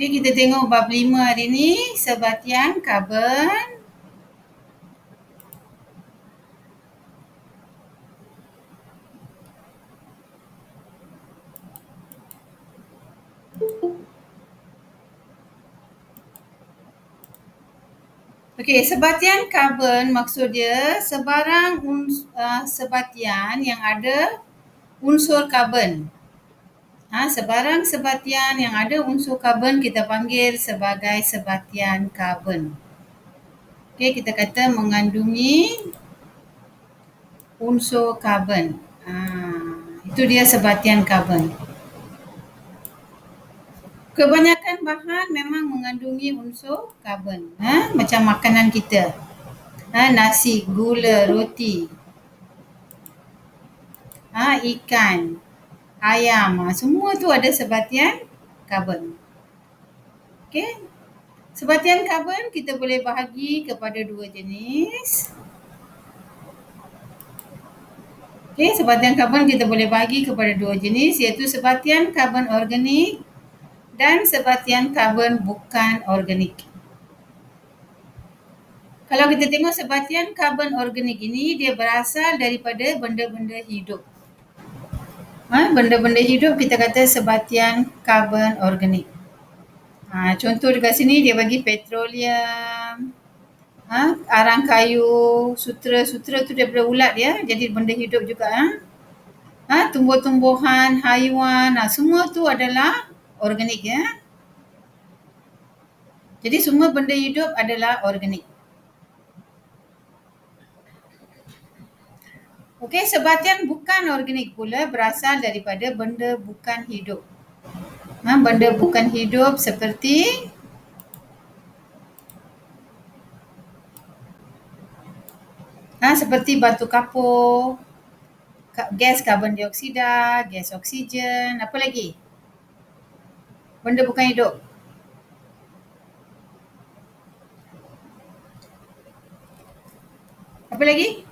Okay, kita tengok bab 5 hari ni, sebatian karbon. Okey, sebatian karbon maksud dia sebarang sebatian yang ada unsur karbon. Sebarang sebatian yang ada unsur karbon kita panggil sebagai sebatian karbon. Okey, kita kata mengandungi unsur karbon. Itu dia sebatian karbon. Kebanyakan bahan memang mengandungi unsur karbon. Macam makanan kita. Nasi, gula, roti. Ikan, ayam. Semua tu ada sebatian karbon. Okey. Sebatian karbon kita boleh bahagi kepada dua jenis. Okey, sebatian karbon kita boleh bahagi kepada dua jenis, iaitu sebatian karbon organik dan sebatian karbon bukan organik. Kalau kita tengok sebatian karbon organik ini, dia berasal daripada benda-benda hidup. Benda-benda hidup kita kata sebatian karbon organik. Contoh dekat sini dia bagi petroleum, arang kayu, sutera tu daripada ulat ya, jadi benda hidup juga. Tumbuh-tumbuhan, haiwan, semua tu adalah organik ya. Jadi semua benda hidup adalah organik. Okey, sebatian bukan organik pula berasal daripada benda bukan hidup. Benda bukan hidup seperti seperti batu kapur, gas karbon dioksida, gas oksigen, apa lagi? Benda bukan hidup. Apa lagi?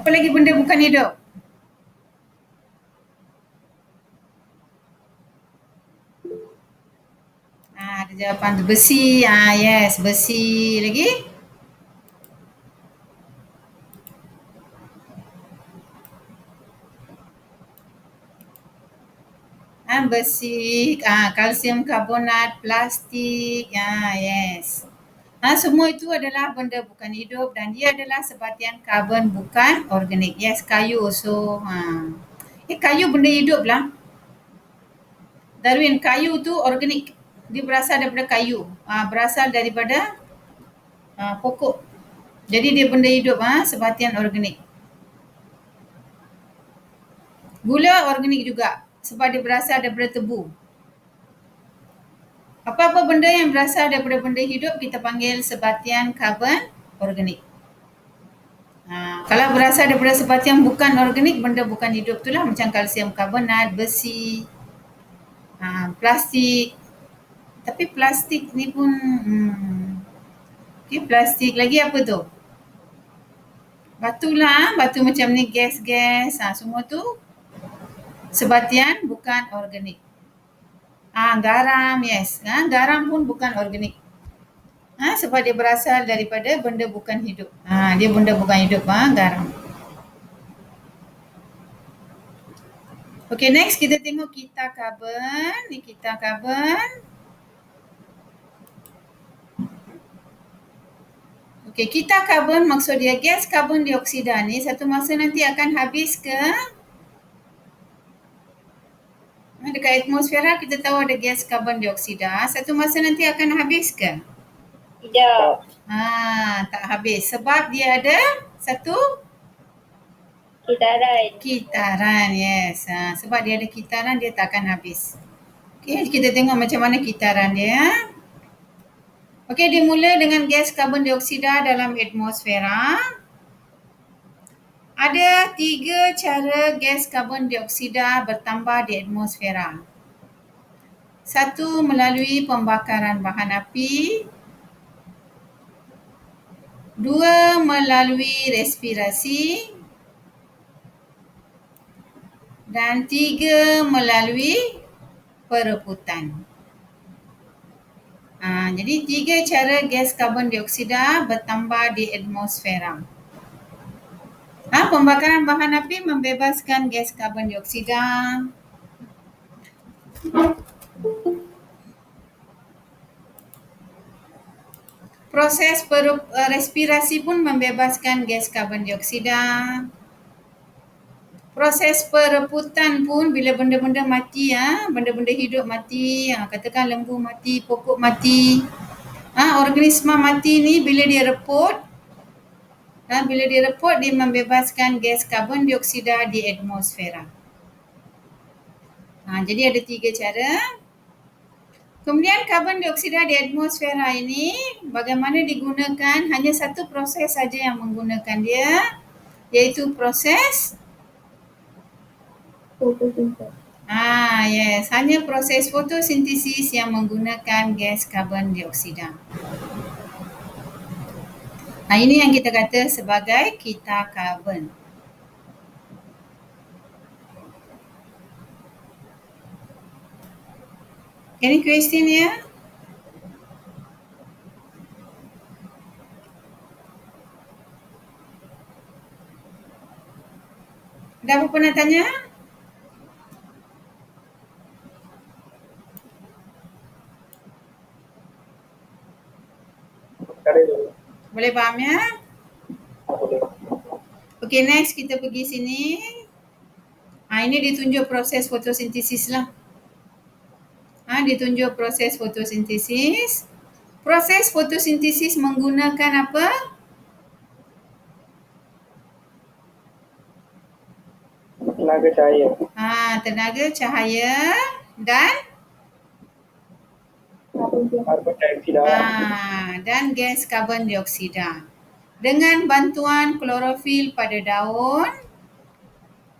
Apa lagi benda bukan hidup? Ada jawapan tu. Besi. Yes, besi. Lagi? Besi, kalsium karbonat, plastik. Yes. Semua itu adalah benda bukan hidup dan dia adalah sebatian karbon bukan organik. Yes, kayu. So, kayu benda hidup lah. Darwin, kayu tu organik. Dia berasal daripada kayu. Berasal daripada pokok. Jadi dia benda hidup, sebatian organik. Gula organik juga sebab dia berasal daripada tebu. Apa-apa benda yang berasal daripada benda hidup kita panggil sebatian karbon organik. Kalau berasal daripada sebatian bukan organik, benda bukan hidup itulah macam kalsium karbonat, besi, plastik. Tapi plastik ni pun plastik lagi apa tu? Batu lah, batu macam ni, gas-gas, semua tu sebatian bukan organik. Garam, yes. Garam pun bukan organik. Sebab dia berasal daripada benda bukan hidup. Dia benda bukan hidup, garam. Okay, next kita tengok kita karbon. Ni kita karbon. Okay, kita karbon maksud dia gas karbon dioksida ni satu masa nanti akan habis ke? Dekat atmosfera kita tahu ada gas karbon dioksida. Satu masa nanti akan habis ke? Tidak. Tak habis. Sebab dia ada satu kitaran, yes. Sebab dia ada kitaran, dia tak akan habis. Okay, kita tengok macam mana kitaran dia. Okay, dimula dengan gas karbon dioksida dalam atmosfera. Ada 3 cara gas karbon dioksida bertambah di atmosfera. Satu, melalui pembakaran bahan api. 2 melalui respirasi, dan 3 melalui perebutan. Jadi 3 cara gas karbon dioksida bertambah di atmosfera. Pembakaran bahan api membebaskan gas karbon dioksida. Proses respirasi pun membebaskan gas karbon dioksida. Proses perebutan pun bila benda-benda mati, benda-benda hidup mati, katakan lembu mati, pokok mati, organisma mati ni bila dia reput, dia membebaskan gas karbon dioksida di atmosfera. Jadi ada 3 cara. Kemudian karbon dioksida di atmosfera ini bagaimana digunakan? Hanya satu proses saja yang menggunakan dia, iaitu proses fotosintesis. Yes, hanya proses fotosintesis yang menggunakan gas karbon dioksida. Ini yang kita kata sebagai kita karbon. Any question here? Ada apa nak tanya? Boleh faham ya? Okay, next kita pergi sini. Ini ditunjuk proses fotosintesis lah. Ditunjuk proses fotosintesis. Proses fotosintesis menggunakan apa? Tenaga cahaya. Tenaga cahaya dan karbon dioksida. Dan gas karbon dioksida. Dengan bantuan klorofil pada daun,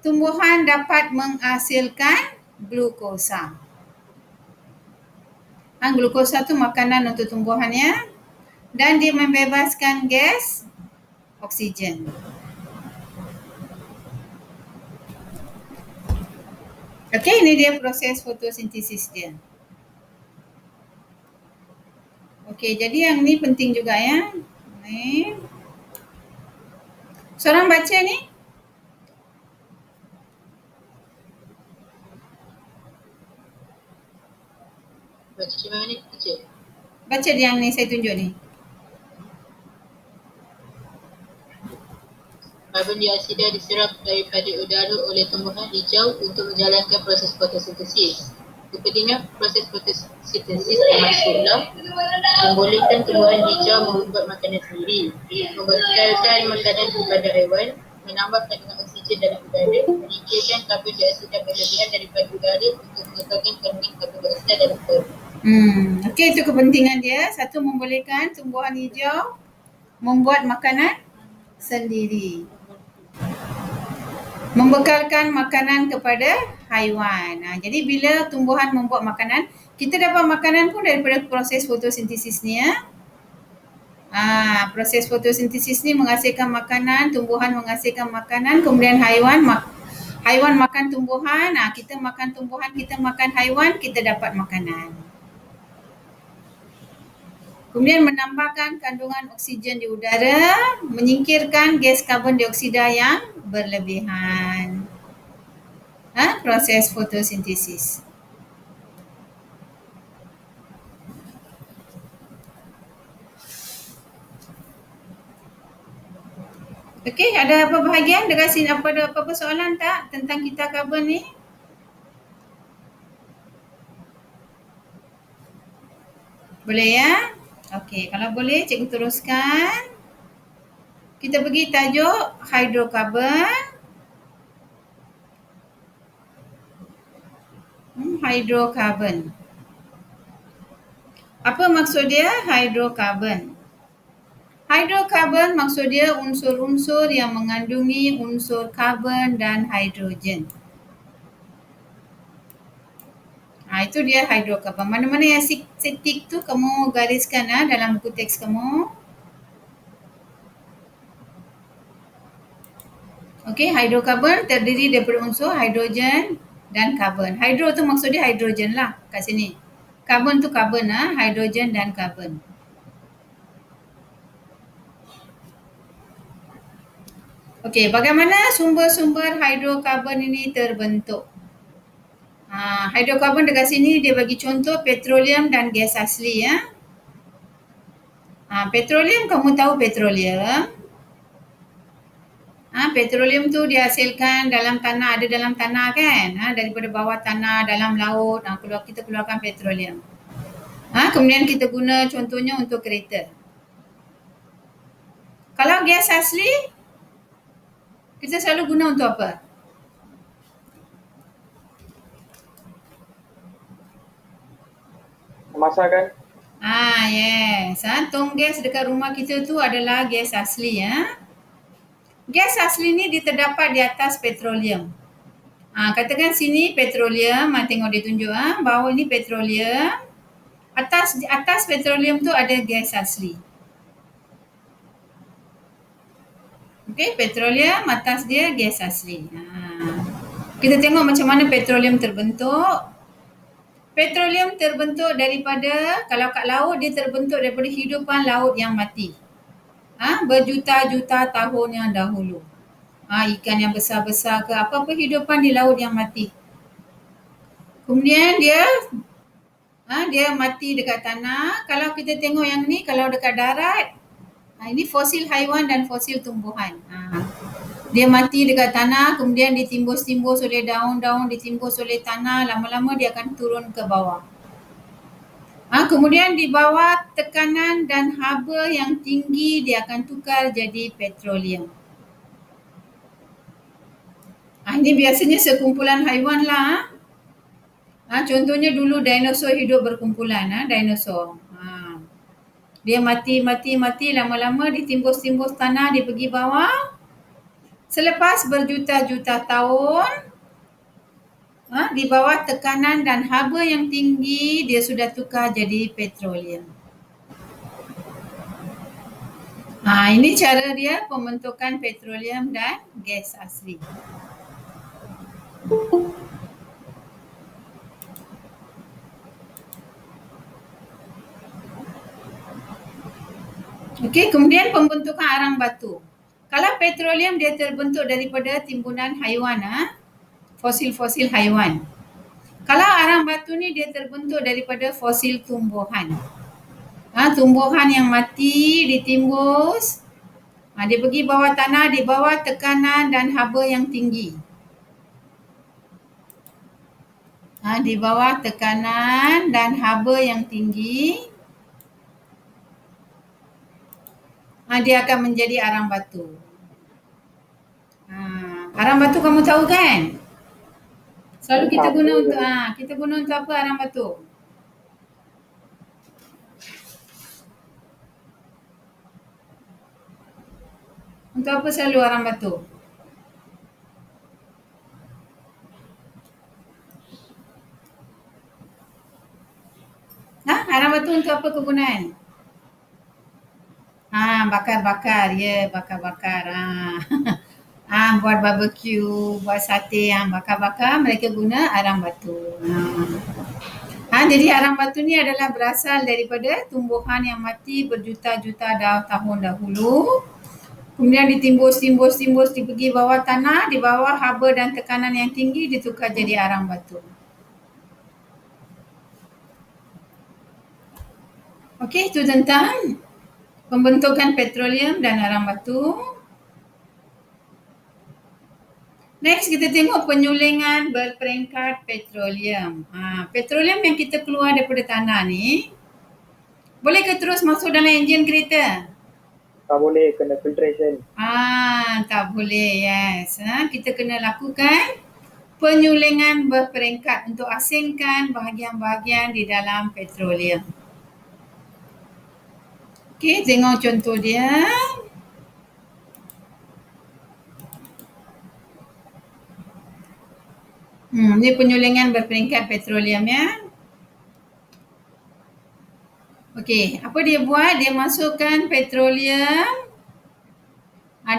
tumbuhan dapat menghasilkan glukosa. Glukosa tu makanan untuk tumbuhan ya. Dan dia membebaskan gas oksigen. Okey, ini dia proses fotosintesis dia. Okey, jadi yang ni penting juga ya. Ni. Seorang baca ni. Baca mana ni, teacher? Baca yang ni saya tunjuk ni. Karbon dioksida diserap daripada udara oleh tumbuhan hijau untuk menjalankan proses fotosintesis. Kepentingan proses fotosintesis termasuklah membolehkan tumbuhan hijau membuat makanan sendiri, membekalkan makanan kepada haiwan, menambah kandungan oksigen dalam udara, menyingkirkan karbon dioksida berlebihan daripada udara untuk mengekalkan kandungan karbon dioksida dalam udara. Okey, itu kepentingan dia. Satu, membolehkan tumbuhan hijau membuat makanan sendiri. Membekalkan makanan kepada haiwan. Jadi bila tumbuhan membuat makanan, kita dapat makanan pun daripada proses fotosintesis ni ya. Proses fotosintesis ni menghasilkan makanan, tumbuhan menghasilkan makanan, kemudian haiwan makan tumbuhan, kita makan tumbuhan, kita makan haiwan, kita dapat makanan. Kemudian menambahkan kandungan oksigen di udara, menyingkirkan gas karbon dioksida yang berlebihan. Proses fotosintesis. Okey, ada apa bahagian dekat sini? Ada apa-apa soalan tak tentang kita karbon ni? Boleh ya? Okey, kalau boleh cikgu teruskan. Kita pergi tajuk hidrokarbon. Hidrokarbon. Apa maksud dia hidrokarbon? Hidrokarbon maksud dia unsur-unsur yang mengandungi unsur karbon dan hidrogen. Itu dia hidrokarbon. Mana-mana yang tik tu kamu gariskan dalam buku teks kamu. Okey, hidrokarbon terdiri daripada unsur hidrogen dan karbon. Hidro tu maksudnya hidrogen lah kat sini. Karbon tu karbon hidrogen dan karbon. Okey, bagaimana sumber-sumber hidrokarbon ini terbentuk? Hidrokarbon dekat sini dia bagi contoh petroleum dan gas asli ya. Petroleum, kamu tahu petroleum? Petroleum tu dihasilkan dalam tanah, ada dalam tanah kan? Daripada bawah tanah, dalam laut, kita keluarkan petroleum. Kemudian kita guna contohnya untuk kereta. Kalau gas asli, kita selalu guna untuk apa? Memasak kan? Yes. Tong gas dekat rumah kita tu adalah gas asli ya. Gas asli ni dia terdapat di atas petroleum. Katakan sini petroleum, tengok dia tunjuk bawah ni petroleum. Atas petroleum tu ada gas asli. Okey, petroleum atas dia gas asli. Kita tengok macam mana petroleum terbentuk. Petroleum terbentuk daripada, kalau kat laut dia terbentuk daripada hidupan laut yang mati. Berjuta-juta tahun yang dahulu. Ikan yang besar-besar ke apa-apa hidupan di laut yang mati. Kemudian dia mati dekat tanah. Kalau kita tengok yang ni, kalau dekat darat, ini fosil haiwan dan fosil tumbuhan. Dia mati dekat tanah, kemudian ditimbus-timbus oleh daun-daun, ditimbus oleh tanah, lama-lama dia akan turun ke bawah. Kemudian di bawah tekanan dan haba yang tinggi, dia akan tukar jadi petroleum. Ini biasanya sekumpulan haiwan lah. Contohnya dulu dinosaur hidup berkumpulan, dinosaur. Dia mati, lama-lama ditimbus-timbus tanah, dia pergi bawah. Selepas berjuta-juta tahun, di bawah tekanan dan haba yang tinggi, dia sudah tukar jadi petroleum. Ini cara dia pembentukan petroleum dan gas asli. Okey, kemudian pembentukan arang batu. Kalau petroleum dia terbentuk daripada timbunan haiwan, fosil-fosil haiwan. Kalau arang batu ni dia terbentuk daripada fosil tumbuhan. Tumbuhan yang mati ditimbus, dia pergi bawah tanah, di bawah tekanan dan haba yang tinggi. Di bawah tekanan dan haba yang tinggi, dia akan menjadi arang batu. Arang batu kamu tahu kan? Selalu kita guna untuk apa arang batu? Untuk apa selalu arang batu? Arang batu untuk apa kegunaan? Bakar-bakar. Ya, bakar-bakar. Buat barbecue, buat sate, bakar-bakar, mereka guna arang batu. Jadi arang batu ni adalah berasal daripada tumbuhan yang mati berjuta-juta tahun dahulu. Kemudian ditimbus, pergi bawah tanah, di bawah haba dan tekanan yang tinggi, ditukar jadi arang batu. Okey, itu tentang pembentukan petroleum dan arang batu. Next, kita tengok penyulingan berperingkat petroleum. Petroleum yang kita keluar daripada tanah ni, boleh ke terus masuk dalam enjin kereta? Tak boleh, kena filtration. Tak boleh, yes. Kita kena lakukan penyulingan berperingkat untuk asingkan bahagian-bahagian di dalam petroleum. Okey, tengok contoh dia. Ini penyulingan berperingkat petroleum ya. Okey, apa dia buat? Dia masukkan petroleum.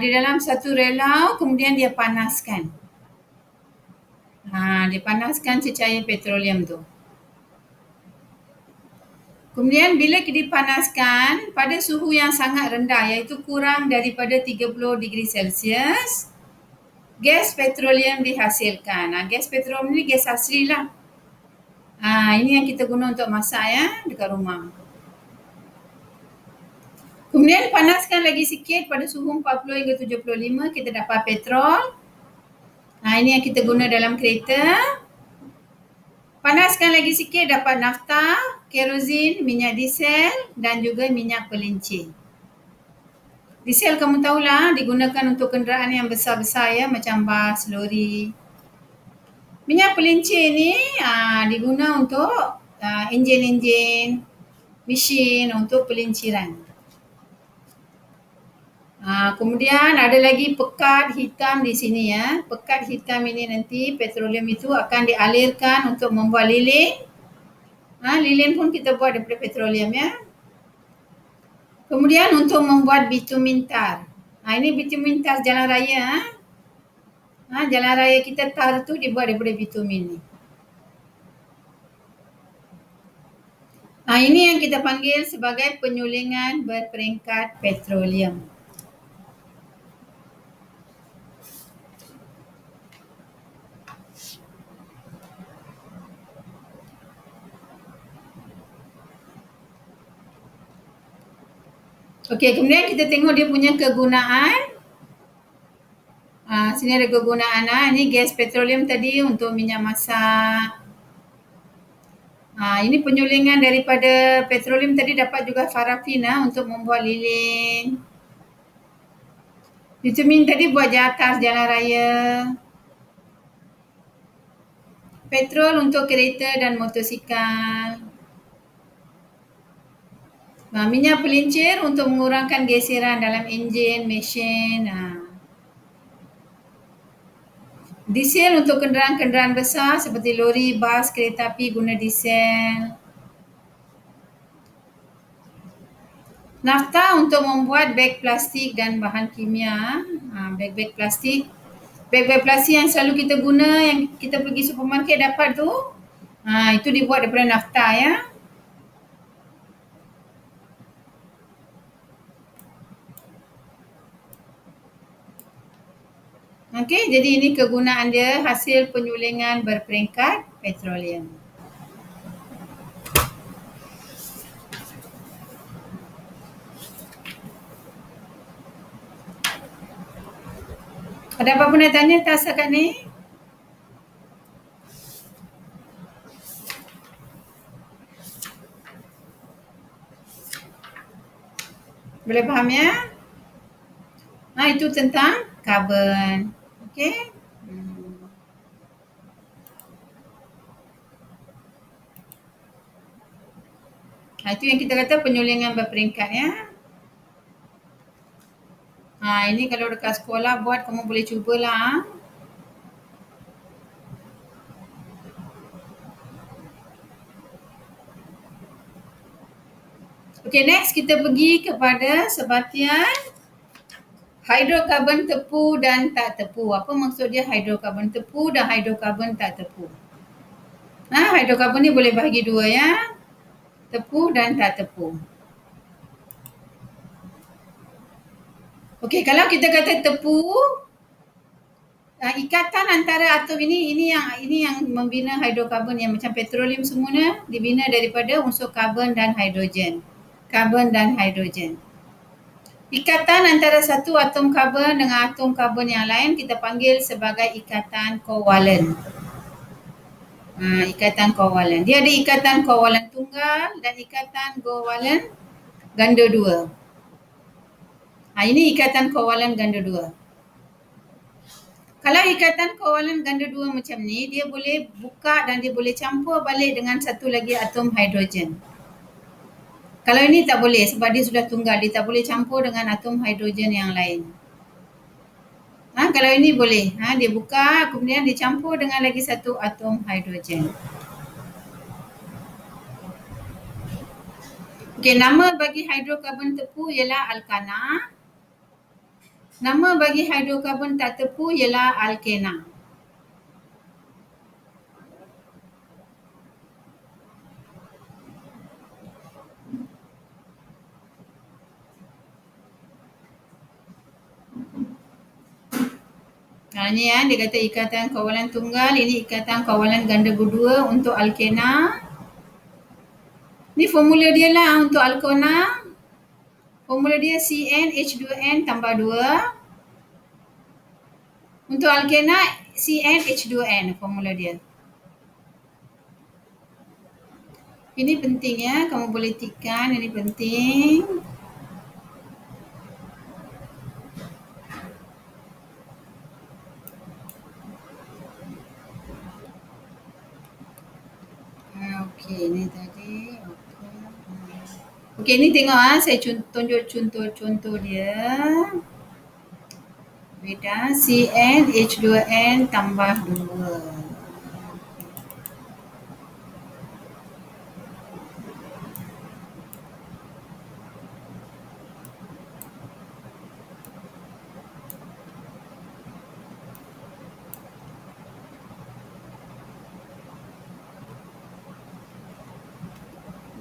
di dalam satu relau, kemudian dia panaskan. Dia panaskan cecair petroleum tu. Kemudian bila dipanaskan pada suhu yang sangat rendah, iaitu kurang daripada 30 degree Celsius, gas petroleum dihasilkan. Gas petroleum ni gas asli lah. Ini yang kita guna untuk masak ya dekat rumah. Kemudian panaskan lagi sikit pada suhu 40 hingga 75, kita dapat petrol. Ini yang kita guna dalam kereta. Panaskan lagi sikit, dapat nafta, kerosin, minyak diesel dan juga minyak pelincir. Diesel kamu tahulah digunakan untuk kenderaan yang besar-besar ya, macam bas, lori. Minyak pelincir ni diguna untuk enjin-enjin, mesin untuk pelinciran. Kemudian ada lagi pekat hitam di sini ya. Pekat hitam ini nanti petroleum itu akan dialirkan untuk membuat lilin. Lilin pun kita buat daripada petroleum ya. Kemudian untuk membuat bitumen tar. Ini bitumen tar jalan raya. Jalan raya kita tar tu dibuat daripada bitumen ni. Ini yang kita panggil sebagai penyulingan berperingkat petroleum. Okey, kemudian kita tengok dia punya kegunaan. Sini ada kegunaan. Ini gas petroleum tadi untuk minyak masak. Ini penyulingan daripada petroleum tadi dapat juga parafin untuk membuat lilin. Bitumen tadi buat atas jalan raya. Petrol untuk kereta dan motosikal. Minyak pelincir untuk mengurangkan geseran dalam enjin, mesin. Diesel untuk kenderaan-kenderaan besar seperti lori, bas, kereta api guna diesel. Nafta untuk membuat beg plastik dan bahan kimia. Beg-beg plastik. Beg-beg plastik yang selalu kita guna, yang kita pergi supermarket dapat tu. Itu dibuat daripada nafta ya. Okey, jadi ini kegunaan dia, hasil penyulingan berperingkat petroleum. Ada apa-apa nak tanya tak setakat ni? Boleh faham ya? Itu tentang karbon. Okey. Itu yang kita kata penyulingan berperingkat ya. Ini kalau dekat sekolah buat, kamu boleh cubalah. Okey, next kita pergi kepada sebatian hidrokarbon tepu dan tak tepu. Apa maksud dia hidrokarbon tepu dan hidrokarbon tak tepu? Hidrokarbon ni boleh bahagi dua ya. Tepu dan tak tepu. Okey, kalau kita kata tepu, ikatan antara atom ini yang membina hidrokarbon yang macam petroleum semuanya dibina daripada unsur karbon dan hidrogen. Karbon dan hidrogen. Ikatan antara satu atom karbon dengan atom karbon yang lain kita panggil sebagai ikatan kovalen. Ikatan kovalen. Dia ada ikatan kovalen tunggal dan ikatan kovalen ganda dua. Ini ikatan kovalen ganda dua. Kalau ikatan kovalen ganda dua macam ni, dia boleh buka dan dia boleh campur balik dengan satu lagi atom hidrogen. Kalau ini tak boleh sebab dia sudah tunggal, dia tak boleh campur dengan atom hidrogen yang lain. Kalau ini boleh, dia buka kemudian dicampur dengan lagi satu atom hidrogen. Okey, nama bagi hidrokarbon tepu ialah alkana. Nama bagi hidrokarbon tak tepu ialah alkena. Ini ya, dia kata ikatan kawalan tunggal, ini ikatan kawalan ganda kedua untuk alkena. Ni formula dia lah untuk alkena. Formula dia CnH2n tambah 2. Untuk alkena CnH2n formula dia. Ini penting ya, kamu boleh tikkan, ini penting. Okey, ni tadi. Okey, ni tengok saya tunjuk contoh dia. Beda CnH2n tambah 2.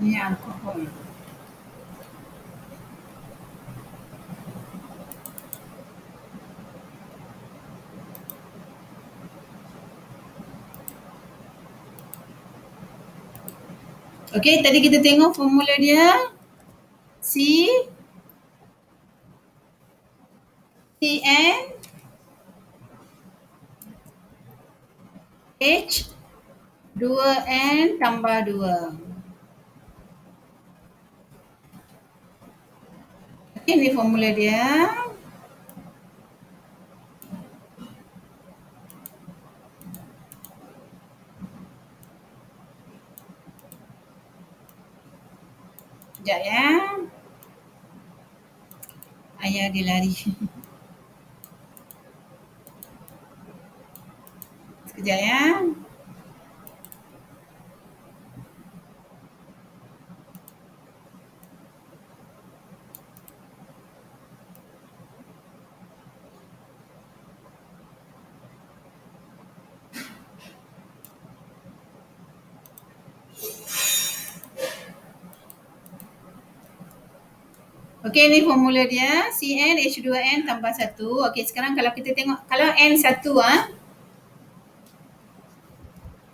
Ni alkohol. Okey, tadi kita tengok formula dia. Cn H2n tambah 2. Okey, ni formula dia. Sekejap ya. Ayah dia lari. Sekejap ya. Okey, ni formula dia. CnH2n tambah 1. Okey, sekarang kalau kita tengok, kalau N1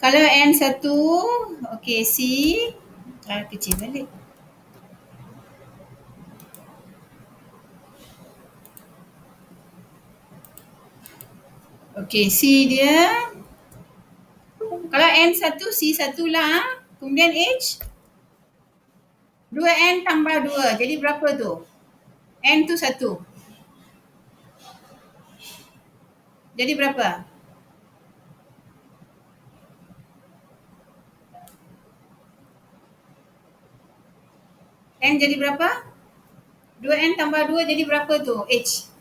kalau N1, okey, C kecil balik. Okey, C dia. Kalau N1, C1 lah. Kemudian H 2N tambah 2. Jadi berapa tu? N tu 1. Jadi berapa? N jadi berapa? 2N tambah 2 jadi berapa tu? H.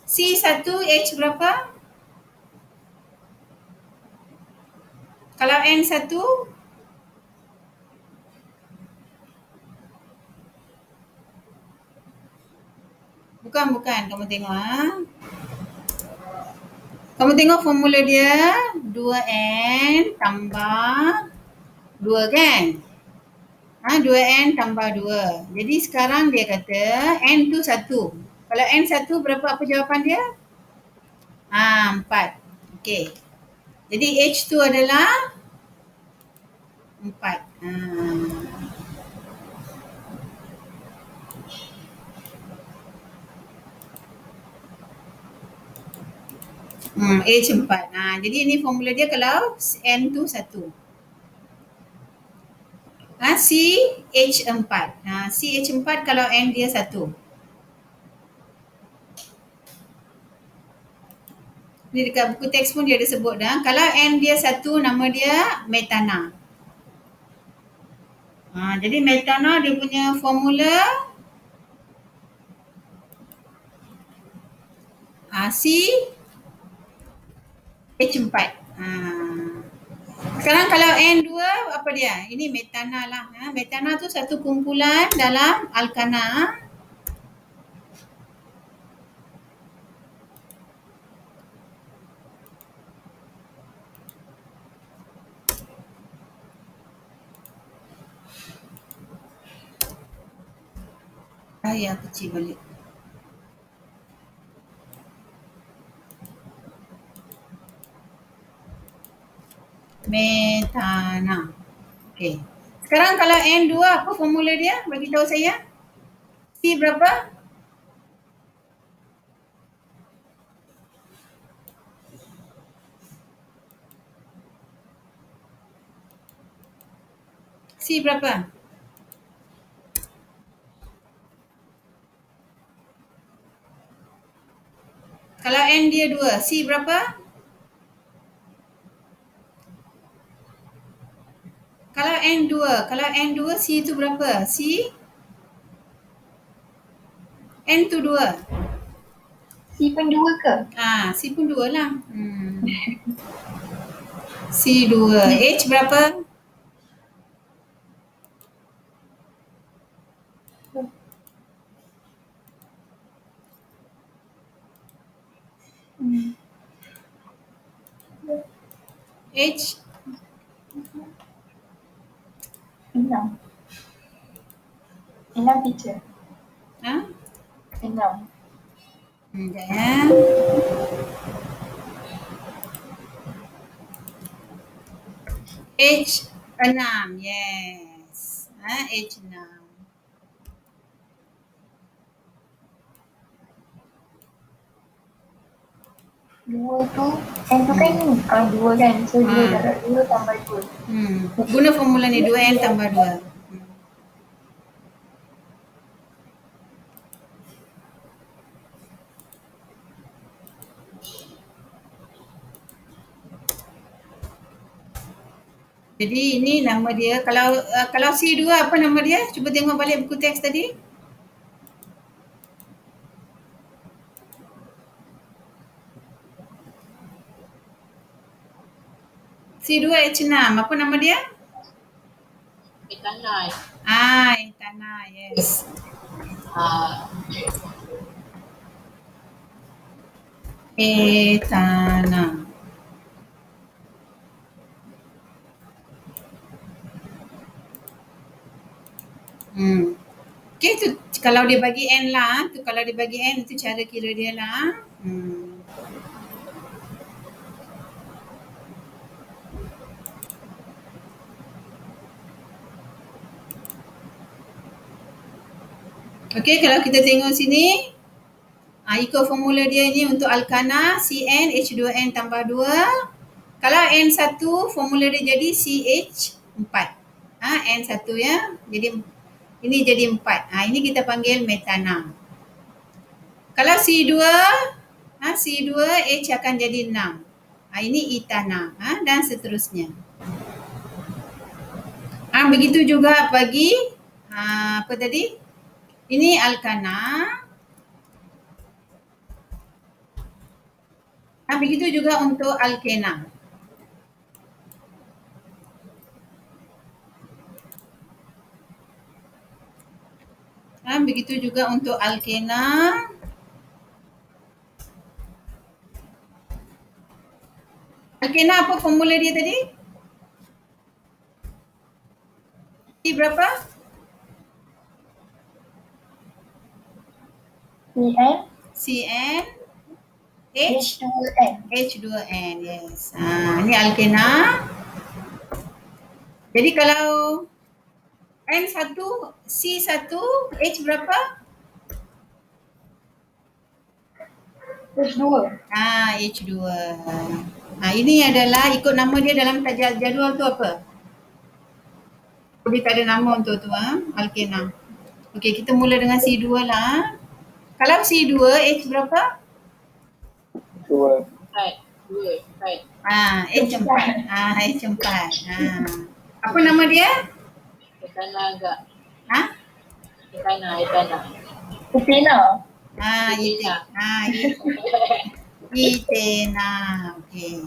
C1 H berapa? Kalau N1 bukan kamu tengok Kamu tengok formula dia 2N tambah 2 kan? 2N tambah 2. Jadi sekarang dia kata N tu 1. Kalau N1 berapa, apa jawapan dia? 4. Okey. Jadi H tu adalah 4. H 4. Jadi ini formula dia kalau N tu 1. C H 4. C H 4 kalau N dia 1. Ni dekat buku teks pun dia ada sebut dah. Kalau N dia 1, nama dia metana. Jadi metana dia punya formula C H 4. Sekarang kalau N2 apa dia? Ini metana lah. Metana tu satu kumpulan dalam alkana. Saya kecil balik. Metana. Okey. Sekarang kalau N2 apa formula dia? Bagi tahu saya. C berapa? C berapa? Kalau N dia 2, C berapa? Kalau N2, C itu berapa? C? N tu 2. C pun 2 ke? C pun 2 lah. C 2. H berapa? H 6. 6 teacher. 6. Sekejap ya. H 6. Yes. H 6. Dua tu, N tu kan ni. 2 kan. So 2 darab 2 tambah 2. Guna formula ni 2N tambah 2. Jadi ini nama dia. Kalau C2 apa nama dia? Cuba tengok balik buku teks tadi. C2 H6. Apa nama dia? Etanol. Etanol. Yes. Etanol. Okay, tu kalau dia bagi N lah. Kalau dia bagi N, tu cara kira dia lah. Okay, kalau kita tengok sini, ikut formula dia ni untuk alkana CN H2N tambah 2. Kalau N1 formula dia jadi CH4. N1 ya. Jadi ini jadi 4. Ini kita panggil metana. Kalau C2 H akan jadi 6. Ini etana dan seterusnya. Begitu juga bagi apa tadi? Ini alkana. Begitu juga untuk alkena. Begitu juga untuk alkena. Alkena apa formula dia tadi? C berapa? CN H2N. Yes. Ini alkena. Jadi kalau N1 C1 H berapa? H2. H2. Ini adalah ikut nama dia dalam jadual tu apa? Dia tak ada nama untuk tu alkena. Okey, kita mula dengan C2 lah. Kalau C2 H berapa? 2. H4. H4. Apa nama dia? Etana agak. Etana. Etena. Okey.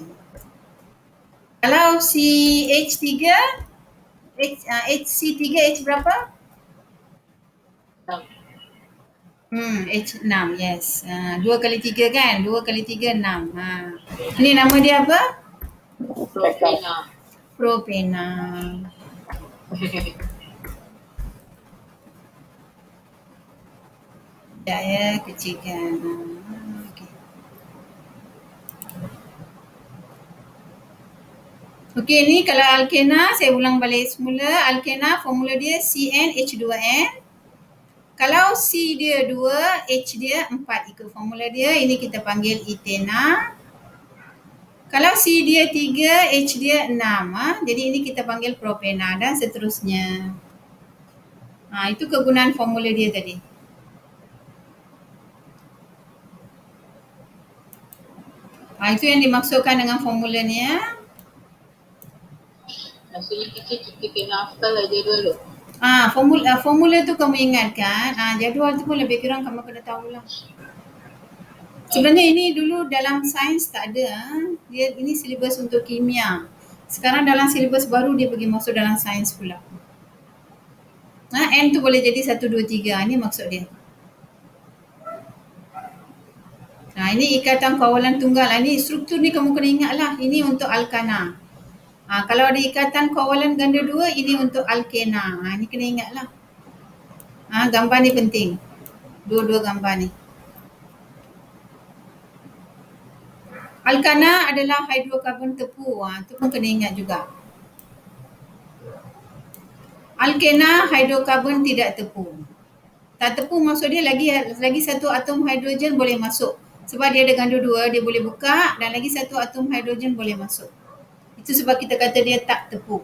Kalau CH3 HC3 H berapa? 6. H6. Yes. 2 kali 3 kan? 2 kali 3 6. Ini nama dia apa? Propena. Sekejap ya, kecilkan. Okey. Okey, ni kalau alkena, saya ulang balik semula. Alkena formula dia CnH2n. Kalau C dia 2, H dia 4 ikut formula dia. Ini kita panggil etena. Kalau C dia 3, H dia 6. Jadi ini kita panggil propena dan seterusnya. Itu kegunaan formula dia tadi. Itu yang dimaksudkan dengan formula ni ya. Maksudnya kita kena hafal lah jadual tu. Formula tu kamu ingatkan. Jadual tu pun lebih kurang kamu kena tahulah. Sebenarnya ini dulu dalam sains tak ada. Ini silibus untuk kimia. Sekarang dalam silibus baru dia pergi masuk dalam sains pula. N tu boleh jadi 1, 2, 3. Ini maksud dia. Ini ikatan kawalan tunggal. Ini struktur ni kamu kena ingat lah. Ini untuk alkana. Kalau ada ikatan kawalan ganda 2, ini untuk alkena. Ini kena ingat lah. Gambar ni penting. Dua-dua gambar ni. Alkana adalah hidrokarbon tepu. Itu pun kena ingat juga. Alkena hidrokarbon tidak tepu. Tak tepu maksud dia lagi satu atom hidrogen boleh masuk. Sebab dia ada ganda 2, dia boleh buka dan lagi satu atom hidrogen boleh masuk. Itu sebab kita kata dia tak tepu.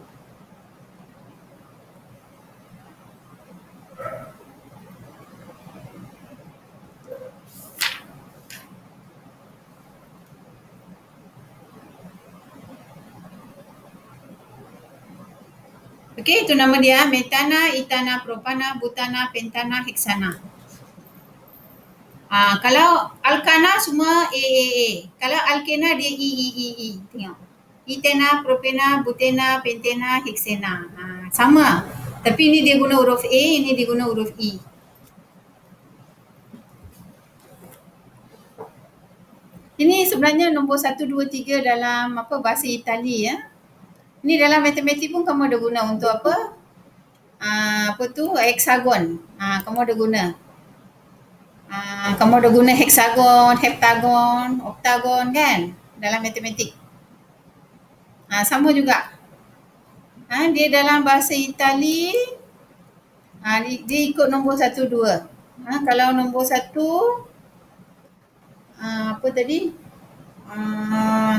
Okey, itu nama dia. Metana, etana, propana, butana, pentana, heksana. Kalau alkana semua A. Kalau alkena dia E. Tengok. Etena, propena, butena, pentena, heksena. Sama. Tapi ini dia guna huruf A, ini dia guna huruf E. Ini sebenarnya nombor 1, 2, 3 dalam bahasa Itali ya. Ini dalam matematik pun kamu ada guna untuk apa? Heksagon. Kamu ada guna. Kamu ada guna heksagon, heptagon, oktagon kan? Dalam matematik. Sama juga. Dia dalam bahasa Itali, dia ikut nombor 1, 2. Kalau nombor 1, apa tadi?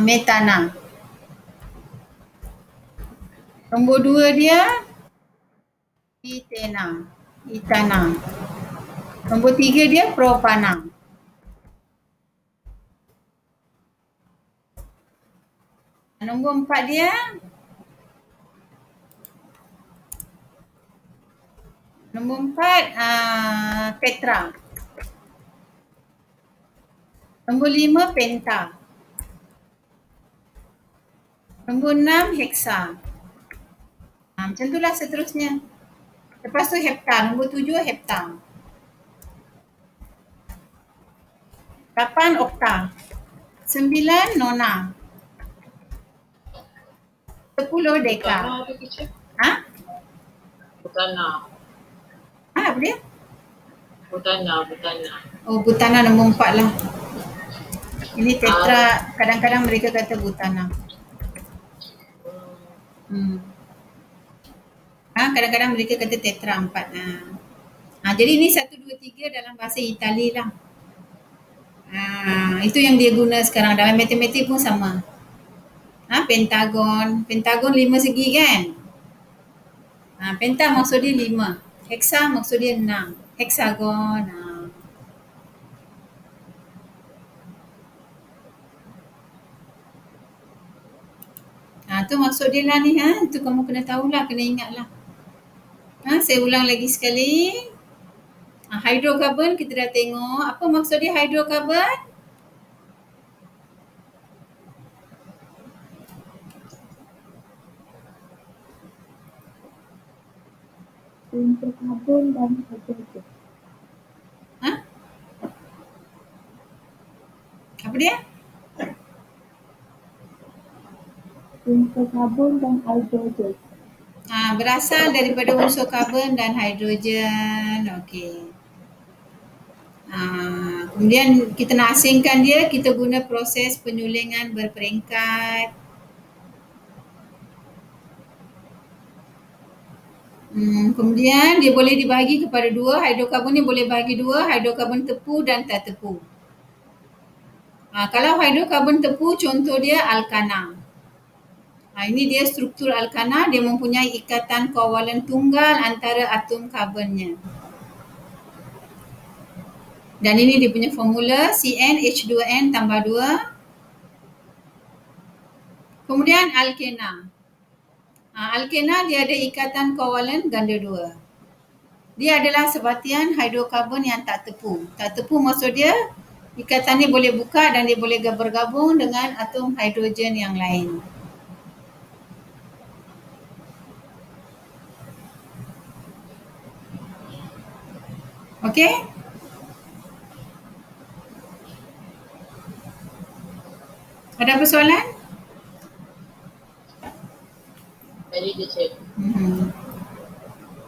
Metana. Nombor 2 dia etana. Nombor 3 dia propana. Nombor 4 dia tetra. Nombor 5 penta. Nombor 6 heksa. Macam itulah seterusnya. Lepas tu hepta. Nombor 7 hepta. 8 okta. 9 nona. 10 deka. Butana tu teacher? Butana. Apa dia? Butana. Butana nombor 4 lah. Ini tetra. Kadang-kadang mereka kata butana. Kadang-kadang mereka kata tetra 4. Jadi ini 1, 2, 3 dalam bahasa Itali lah. Itu yang dia guna sekarang. Dalam matematik pun sama. Pentagon 5 segi kan? Penta maksud dia 5. Heksa maksud dia 6. Heksagon. Tu maksud dia lah ni. Tu kamu kena tahulah, kena ingatlah. Saya ulang lagi sekali. Hidrokarbon kita dah tengok. Apa maksud dia hidrokarbon? Untuk karbon dan hidrogen. Apa dia? Untuk karbon dan hidrogen. Berasal daripada unsur karbon dan hidrogen. Okey. Kemudian kita nak asingkan dia, kita guna proses penyulingan berperingkat. Kemudian dia boleh dibahagi kepada dua. Hidrokarbon ni boleh bahagi dua, hidrokarbon tepu dan tak tepu. Kalau hidrokarbon tepu, contoh dia alkana. Ini dia struktur alkana, dia mempunyai ikatan kovalent tunggal antara atom karbonnya. Dan ini dia punya formula CnH2n tambah 2. Kemudian alkena. Alkena dia ada ikatan kovalent ganda 2. Dia adalah sebatian hidrokarbon yang tak tepu. Tak tepu maksud dia ikatan ni boleh buka dan dia boleh bergabung dengan atom hidrogen yang lain. Okey? Ada apa soalan? Tadi dia cek.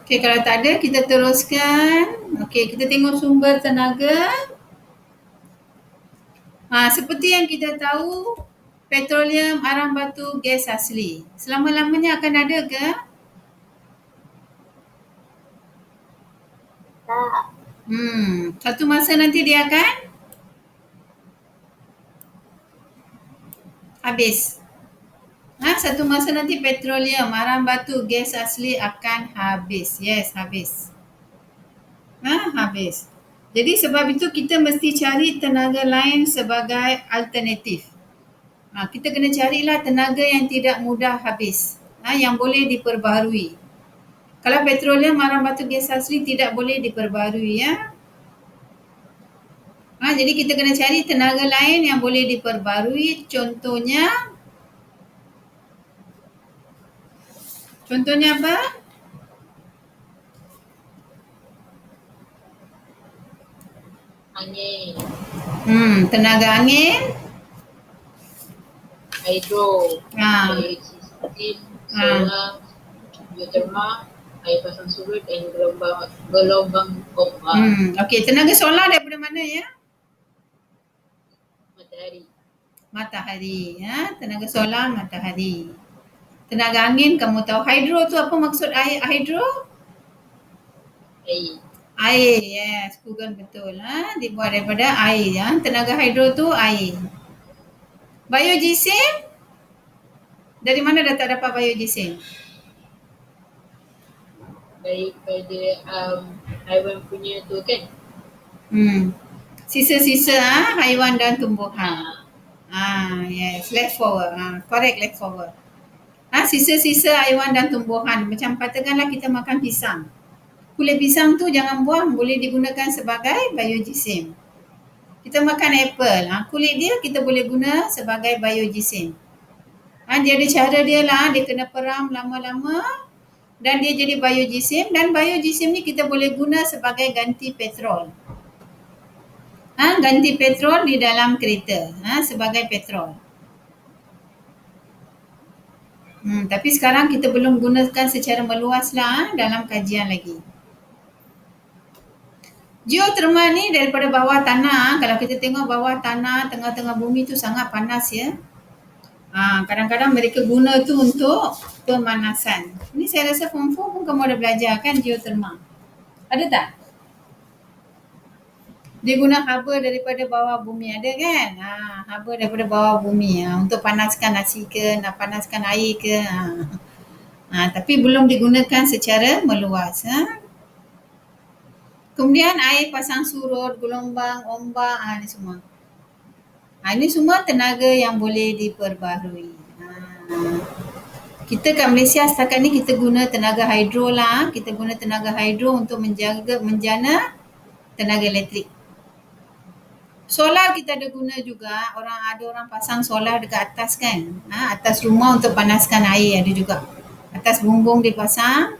Okey, kalau tak ada kita teruskan. Okey, kita tengok sumber tenaga. Seperti yang kita tahu, petroleum, arang batu, gas asli. Selama-lamanya akan ada ke? Tak. Satu masa nanti dia akan habis. Satu masa nanti petroleum, arang batu, gas asli akan habis. Yes, habis. Habis. Jadi sebab itu kita mesti cari tenaga lain sebagai alternatif. Kita kena carilah tenaga yang tidak mudah habis. Yang boleh diperbaharui. Kalau petroleum, arang batu, gas asli tidak boleh diperbaharui, ya. Jadi kita kena cari tenaga lain yang boleh diperbaharui. Contohnya apa? Angin, Tenaga angin, hidro, air steam, solar, geothermal, air pasang surut dan gelombang pompa. Okey, tenaga solar daripada mana, ya? Matahari, ya. Tenaga solar matahari. Tenaga angin kamu tahu. Hidro tu apa maksud hidro? Air, yes, Google betul. Dibuat daripada air, ya. Tenaga hidro tu air. Biogesim? Dari mana dapat biogesim? Daripada haiwan punya tu kan? Sisa-sisa haiwan dan tumbuhan. Yes, leftover. Correct, leftover. Sisa-sisa haiwan dan tumbuhan. Macam katakanlah kita makan pisang. Kulit pisang tu jangan buang, boleh digunakan sebagai biogesim. Kita makan apple, kulit dia kita boleh guna sebagai biogesim. Dia ada cara dia lah, dia kena peram lama-lama dan dia jadi biogesim, dan biogesim ni kita boleh guna sebagai ganti petrol. Ganti petrol di dalam kereta, sebagai petrol. Tapi sekarang kita belum gunakan secara meluas lah dalam kajian lagi. Geothermal ni daripada bawah tanah. Kalau kita tengok bawah tanah, tengah-tengah bumi tu sangat panas, ya. Kadang-kadang mereka guna tu untuk pemanasan. Ini saya rasa form 4 pun kamu ada belajar kan geothermal. Ada tak? Dia guna haba daripada bawah bumi, ada kan? Haba daripada bawah bumi untuk panaskan nasi ke, nak panaskan air ke. Tapi belum digunakan secara meluas. Kemudian air pasang surut, gelombang, ombak, ni semua. Ini semua tenaga yang boleh diperbaharui. Kita kat Malaysia setakat ni kita guna tenaga hidro lah. Kita guna tenaga hidro untuk menjana tenaga elektrik. Solar kita ada guna juga. Ada orang pasang solar dekat atas kan. Atas rumah untuk panaskan air ada juga. Atas bumbung dipasang.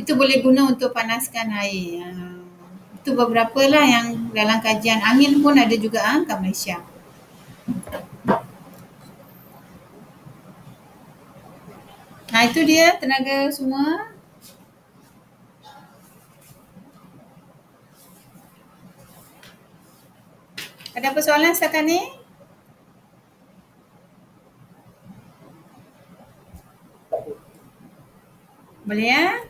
Itu boleh guna untuk panaskan air. Itu beberapa lah yang dalam kajian. Angin pun ada juga kat Malaysia. Itu dia tenaga semua. Ada persoalan setakat ni? Boleh ya?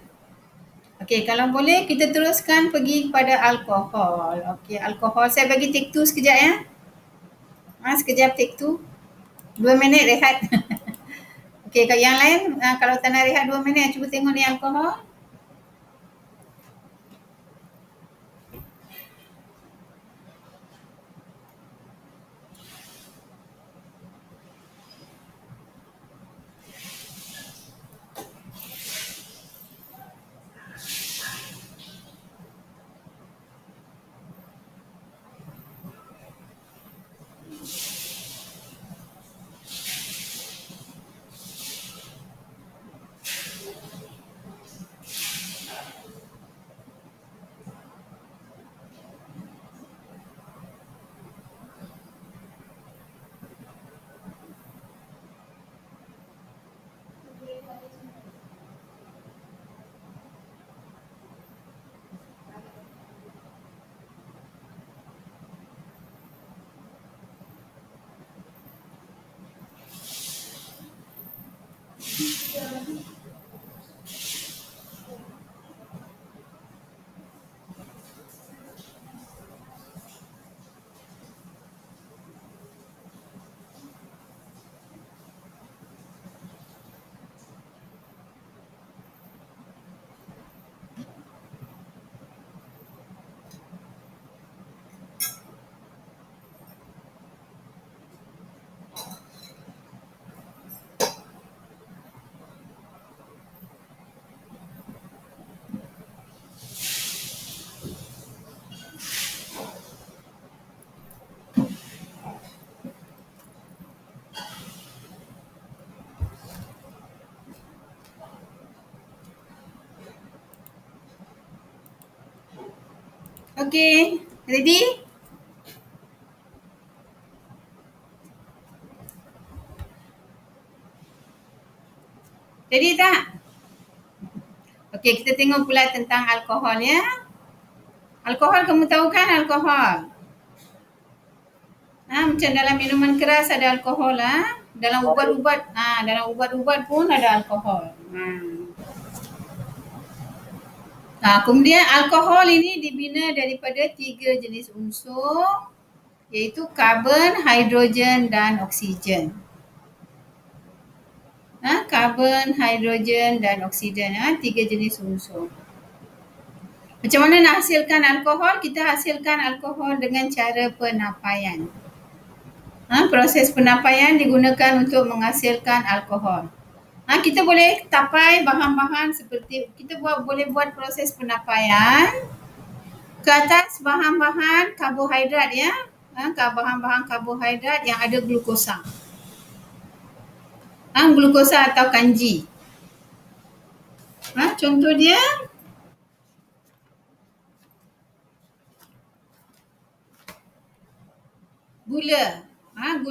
Okey, kalau boleh kita teruskan pergi kepada alkohol. Okey, alkohol. Saya bagi take 2 sekejap ya. Sekejap take 2. 2 minit rehat. Okey, kalau yang lain kalau tak nak rehat 2 minit, cuba tengok ni alkohol. Okey, ready? Ready tak? Okey, kita tengok pula tentang alkohol ya. Alkohol kamu tahu kan alkohol? Macam dalam minuman keras ada alkohol dalam ubat-ubat dalam ubat-ubat pun ada alkohol. Kemudian alkohol ini dibina daripada 3 jenis unsur, iaitu karbon, hidrogen dan oksigen. Karbon, hidrogen dan oksigen, 3 jenis unsur. Macam mana nak hasilkan alkohol? Kita hasilkan alkohol dengan cara penapaian. Proses penapaian digunakan untuk menghasilkan alkohol. Kita boleh tapai bahan-bahan seperti, kita boleh buat proses penapaian ke atas bahan-bahan karbohidrat ya. Bahan-bahan karbohidrat yang ada glukosa. Glukosa atau kanji. Contoh dia gula.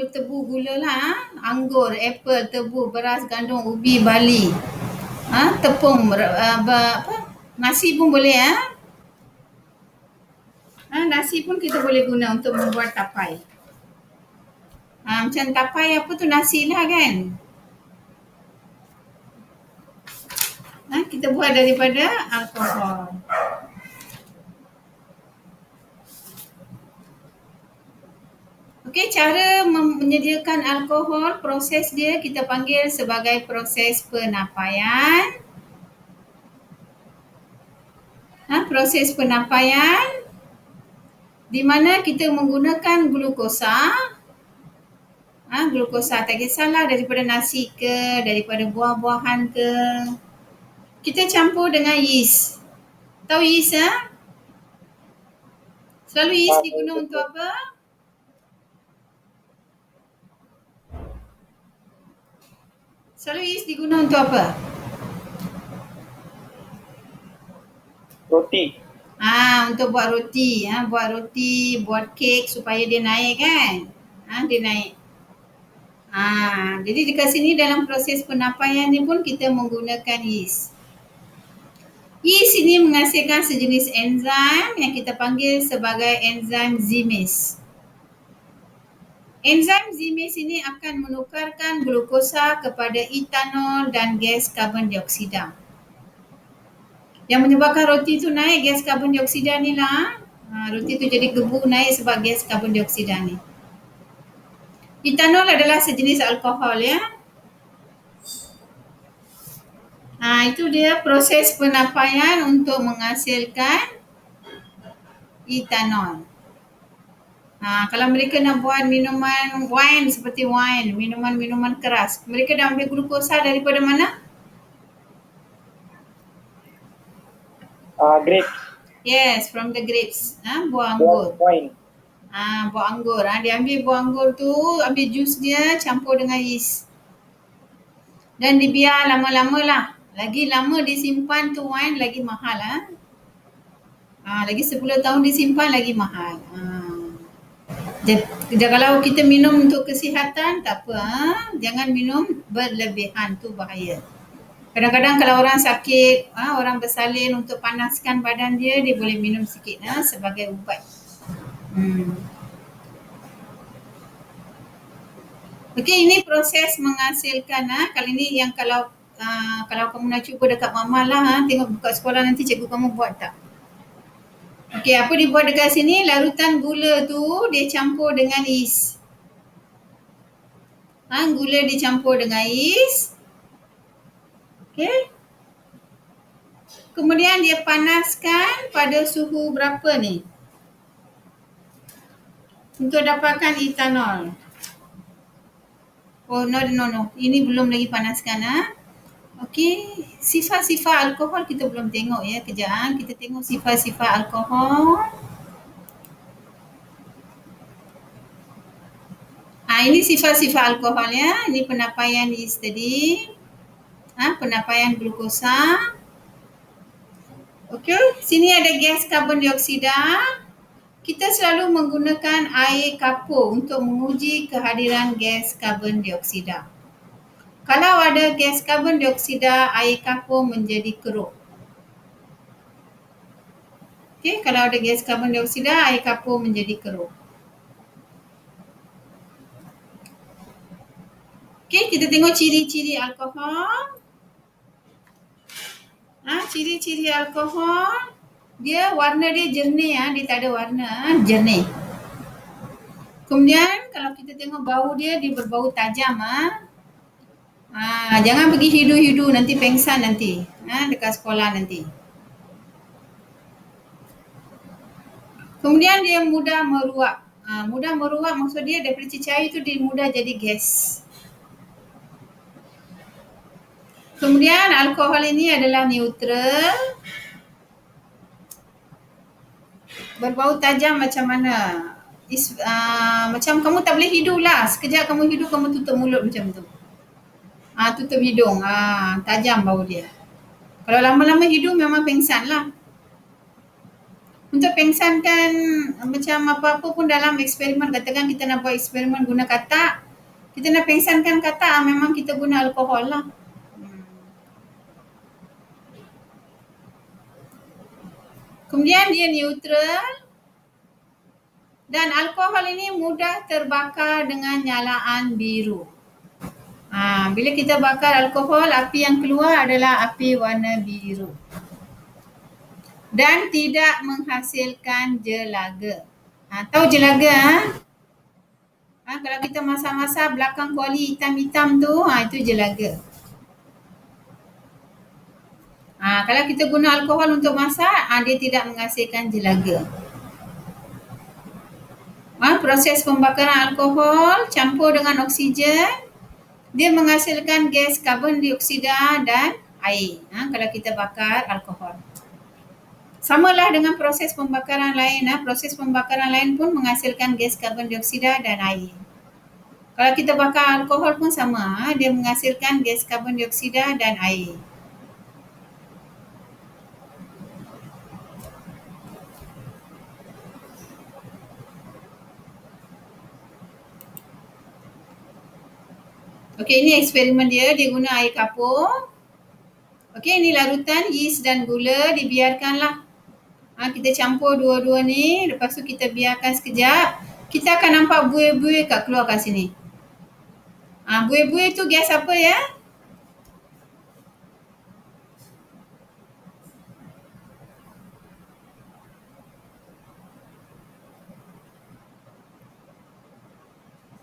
Tebu gula lah. Anggur, apple, tebu, beras, gandum, ubi, barley. Tepung, nasi pun boleh nasi pun kita boleh guna untuk membuat tapai. Macam tapai apa tu, nasi lah kan. Kita buat daripada alkohol. Okey, cara menyediakan alkohol, proses dia kita panggil sebagai proses penapaian. Proses penapaian di mana kita menggunakan glukosa. Glukosa tak kisahlah daripada nasi ke, daripada buah-buahan ke. Kita campur dengan yeast. Tahu yeast Selalu yeast diguna untuk apa? Selalu yeast diguna untuk apa? Roti. Untuk buat roti. Buat roti, buat kek supaya dia naik kan. Dia naik. Jadi dekat sini dalam proses penapaian ni pun kita menggunakan yeast. Yeast ini menghasilkan sejenis enzim yang kita panggil sebagai enzim Zymes. Enzim Zimis ini akan menukarkan glukosa kepada etanol dan gas karbon dioksida. Yang menyebabkan roti tu naik gas karbon dioksida ni lah. Roti tu jadi gebu naik sebab gas karbon dioksida ni. Etanol adalah sejenis alkohol ya. Itu dia proses penapaian untuk menghasilkan etanol. Kalau mereka nak buat minuman wine seperti wine, minuman-minuman keras, mereka dah ambil glukosa daripada mana? Grapes. Yes, from the grapes. Buah anggur. Wine. Buah anggur. Dia ambil buah anggur tu, ambil jus dia, campur dengan yeast. Dan dibiar lama-lama lah. Lagi lama disimpan tu wine, lagi mahal lah. Lagi 10 tahun disimpan, lagi mahal. Kalau kita minum untuk kesihatan, tak apa. Jangan minum berlebihan, tu bahaya. Kadang-kadang kalau orang sakit, orang bersalin untuk panaskan badan dia, dia boleh minum sikit sebagai ubat. Okey, ini proses menghasilkan. Kali ni yang kalau kamu nak cuba dekat mama lah, tengok buka sekolah nanti cikgu kamu buat tak. Okey, apa dibuat dekat sini? Larutan gula tu dia campur dengan yeast. Gula dicampur dengan yeast. Okey. Kemudian dia panaskan pada suhu berapa ni? Untuk dapatkan etanol. Oh, no. Ini belum lagi panaskan. Okey, sifat-sifat alkohol kita belum tengok ya. Kejap, kita tengok sifat-sifat alkohol. Ini sifat-sifat alkohol ya. Ini penapaian yeast tadi. Penapaian glukosa. Okey, sini ada gas karbon dioksida. Kita selalu menggunakan air kapur untuk menguji kehadiran gas karbon dioksida. Kalau ada gas karbon dioksida, air kapur menjadi keruh. Okey, kalau ada gas karbon dioksida, air kapur menjadi keruh. Okey, kita tengok ciri-ciri alkohol. Ciri-ciri alkohol, dia warna dia jernih dia tak ada warna, jernih. Kemudian kalau kita tengok bau dia berbau tajam jangan pergi hidu-hidu, nanti pengsan nanti dekat sekolah nanti. Kemudian dia mudah meruap. Mudah meruap maksud dia daripada cecair tu dia mudah jadi gas. Kemudian alkohol ini adalah neutral. Berbau tajam macam mana? Macam kamu tak boleh hidu lah. Sekejap kamu hidu, kamu tutup mulut macam tu. Tutup hidung. Tajam bau dia. Kalau lama-lama hidu memang pengsan lah. Untuk pengsankan macam apa-apa pun dalam eksperimen, katakan kita nak buat eksperimen guna katak, kita nak pengsankan katak, memang kita guna alkohol lah. Kemudian dia neutral dan alkohol ini mudah terbakar dengan nyalaan biru. Bila kita bakar alkohol, api yang keluar adalah api warna biru. Dan tidak menghasilkan jelaga. Tahu jelaga? Kalau kita masak-masak belakang kuali hitam-hitam tu, itu jelaga. Kalau kita guna alkohol untuk masak, dia tidak menghasilkan jelaga. Proses pembakaran alkohol campur dengan oksigen, dia menghasilkan gas karbon dioksida dan air. Kalau kita bakar alkohol. Samalah dengan proses pembakaran lain. Proses pembakaran lain pun menghasilkan gas karbon dioksida dan air. Kalau kita bakar alkohol pun sama. Dia menghasilkan gas karbon dioksida dan air. Okey, ini eksperimen dia. Dia guna air kapur. Okey, ini larutan yeast dan gula. Dibiarkanlah. Kita campur dua-dua ni. Lepas tu kita biarkan sekejap. Kita akan nampak buih-buih keluar kat sini. Buih-buih tu gas apa ya?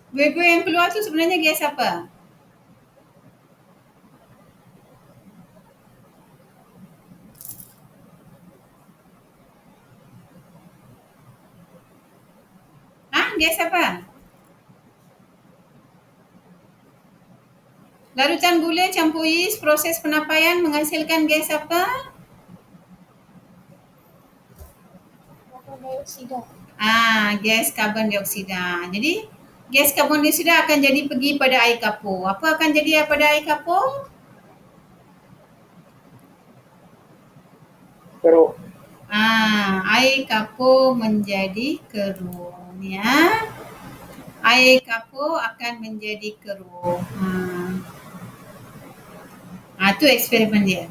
Buih-buih yang keluar tu sebenarnya gas apa? Gas apa? Larutan gula campur yeast, proses penapaian menghasilkan gas apa? Karbon dioksida. Gas karbon dioksida. Jadi gas karbon dioksida akan jadi pergi pada air kapur. Apa akan jadi pada air kapur? Keruh. Air kapur menjadi keruh. Ya. Air kapur akan menjadi keruh. Itu eksperimen dia.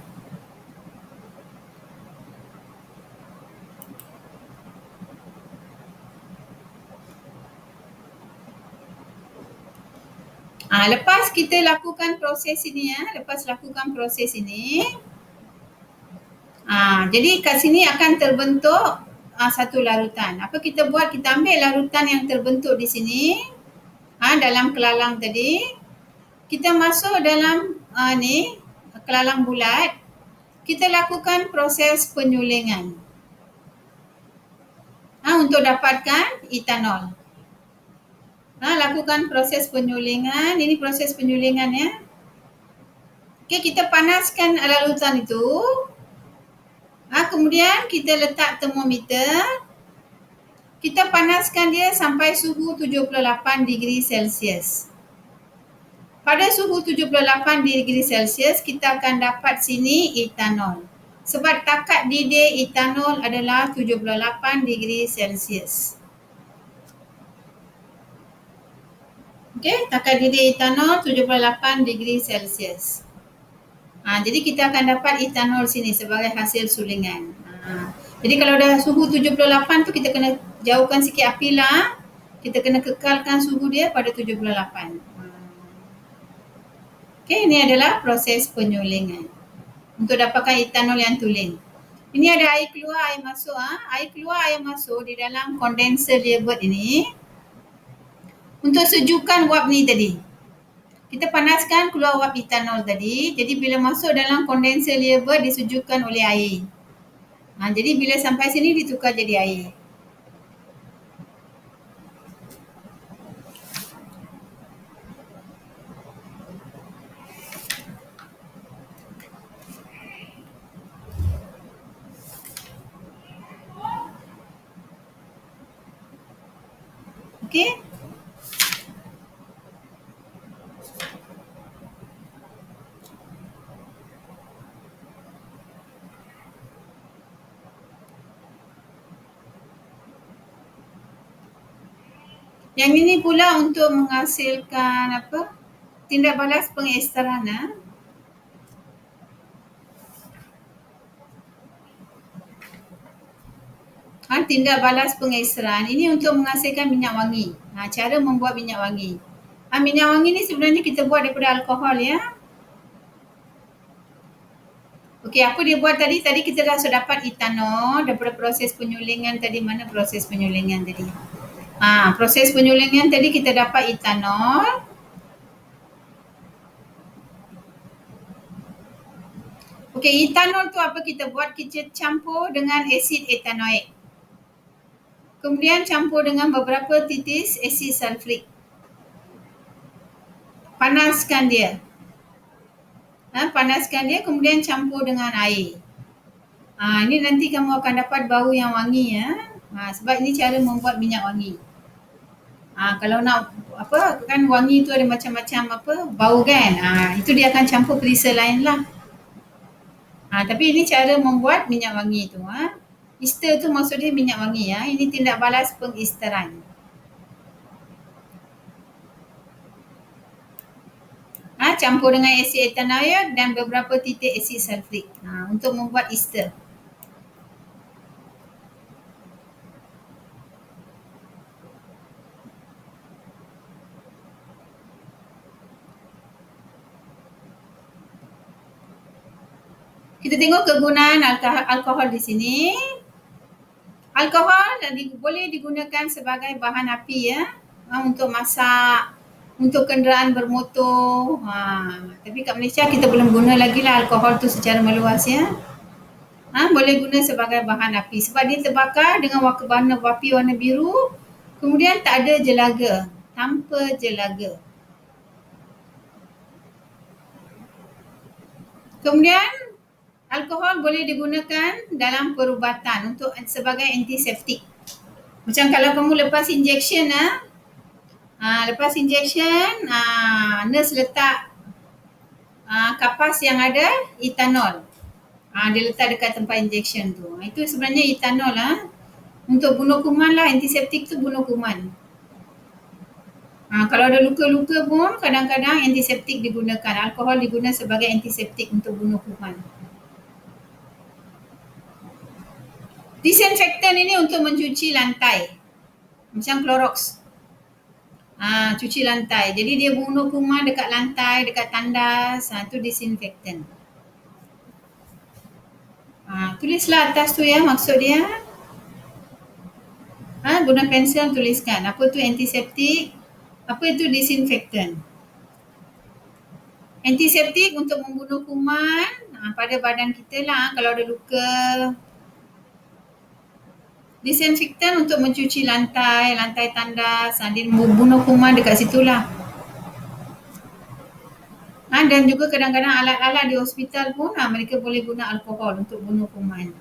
Lepas kita lakukan proses ini jadi kat sini akan terbentuk satu larutan. Apa kita buat? Kita ambil larutan yang terbentuk di sini dalam kelalang tadi. Kita masuk dalam kelalang bulat. Kita lakukan proses penyulingan untuk dapatkan etanol. Lakukan proses penyulingan. Ini proses penyulingan ya. Okey, kita panaskan larutan itu. Kemudian kita letak termometer. Kita panaskan dia sampai suhu 78 degree Celsius. Pada suhu 78 degree Celsius, kita akan dapat sini etanol. Sebab takat didih etanol adalah 78 degree Celsius. Okey, takat didih etanol 78 degree Celsius. Jadi kita akan dapat etanol sini sebagai hasil sulingan. Jadi kalau dah suhu 78 tu kita kena jauhkan sikit api lah. Kita kena kekalkan suhu dia pada 78. Okey, ini adalah proses penyulingan. Untuk dapatkan etanol yang tulen. Ini ada air keluar, air masuk. Air keluar, air masuk di dalam condenser Liebert ini. Untuk sejukkan wap ni tadi. Kita panaskan keluar wap etanol tadi. Jadi bila masuk dalam kondenser Liebert disejukkan oleh air. Jadi bila sampai sini ditukar jadi air. Okey. Yang ini pula untuk menghasilkan tindak balas pengesteran. Tindak balas pengesteran ini untuk menghasilkan minyak wangi. Cara membuat minyak wangi. Minyak wangi ni sebenarnya kita buat daripada alkohol ya. Okey, apa dia buat tadi? Tadi kita dah sudah dapat etanol daripada proses penyulingan tadi. Mana proses penyulingan tadi? Proses penyulingan tadi kita dapat etanol. Okey, etanol tu apa kita buat? Kita campur dengan asid etanoik. Kemudian campur dengan beberapa titis asid sulfurik. Panaskan dia. Panaskan dia kemudian campur dengan air. Ini nanti kamu akan dapat bau yang wangi ya. Sebab ini cara membuat minyak wangi. Kalau nak kan wangi tu ada macam-macam bau kan. Itu dia akan campur perisa lain lah. Tapi ini cara membuat minyak wangi tu. Ester tu maksud dia minyak wangi ya. Ini tindak balas pengesteran. Campur dengan asid etanoik dan beberapa titik asid sulfurik untuk membuat ester. Kita tengok kegunaan alkohol di sini. Alkohol boleh digunakan sebagai bahan api ya, untuk masak, untuk kenderaan bermotor. Tapi kat Malaysia kita belum guna lagi lah alkohol tu secara meluas ya. Boleh guna sebagai bahan api sebab dia terbakar dengan warna api warna biru, kemudian tak ada jelaga, tanpa jelaga. Kemudian alkohol boleh digunakan dalam perubatan sebagai antiseptik. Macam kalau kamu lepas injection nurse letak kapas yang ada etanol. Dia letak dekat tempat injection tu. Itu sebenarnya etanol untuk bunuh kuman lah, antiseptik tu bunuh kuman. Kalau ada luka-luka pun kadang-kadang antiseptik digunakan. Alkohol digunakan sebagai antiseptik untuk bunuh kuman. Disinfektan ini untuk mencuci lantai. Macam Clorox. Cuci lantai. Jadi dia bunuh kuman dekat lantai, dekat tandas. Itu disinfektan. Tulislah atas tu ya maksud dia. Guna pensel tuliskan. Apa tu antiseptik? Apa itu disinfektan? Antiseptik untuk membunuh kuman pada badan kita lah kalau ada luka. Disinfektan untuk mencuci lantai tandas. Dia membunuh kuman dekat situlah. Dan juga kadang-kadang alat-alat di hospital pun mereka boleh guna alkohol untuk bunuh kuman.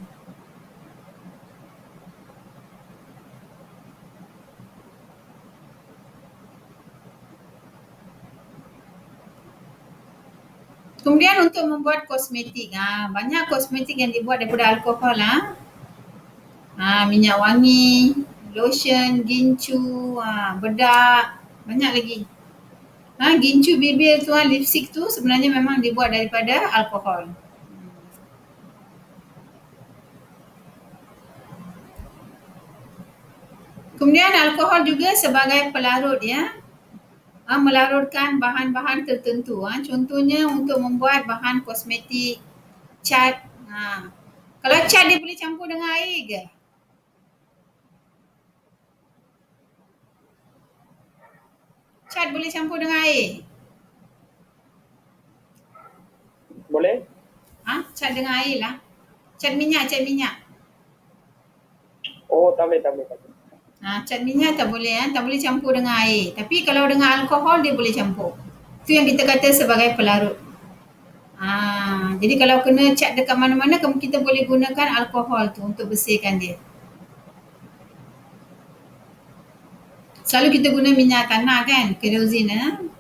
Kemudian untuk membuat kosmetik. Banyak kosmetik yang dibuat daripada alkohol minyak wangi, lotion, gincu, bedak, banyak lagi. Gincu bibir tu, lipstick tu sebenarnya memang dibuat daripada alkohol. Kemudian alkohol juga sebagai pelarut ya. Melarutkan bahan-bahan tertentu. Contohnya untuk membuat bahan kosmetik, cat. Kalau cat dia boleh campur dengan air ke? Cat boleh campur dengan air? Boleh? Cat dengan air lah. Cat minyak. Oh, tak boleh. Cat minyak tak boleh tak boleh campur dengan air. Tapi kalau dengan alkohol dia boleh campur. Itu yang kita kata sebagai pelarut. Jadi kalau kena cat dekat mana-mana, kita boleh gunakan alkohol tu untuk bersihkan dia. Selalu kita guna minyak tanah kan, kerosene.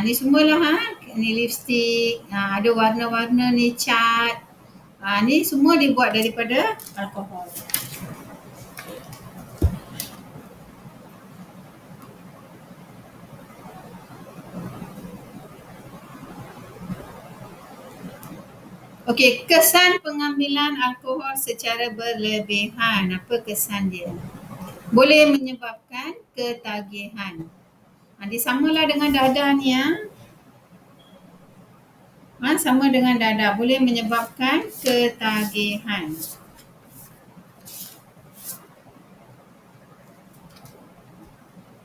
Ni semualah ni lipstick, ada warna-warna ni cat. Ni semua dibuat daripada alkohol. Okey, kesan pengambilan alkohol secara berlebihan. Apa kesan dia? Boleh menyebabkan ketagihan. Dia samalah dengan dadah ni sama dengan dadah. Boleh menyebabkan ketagihan.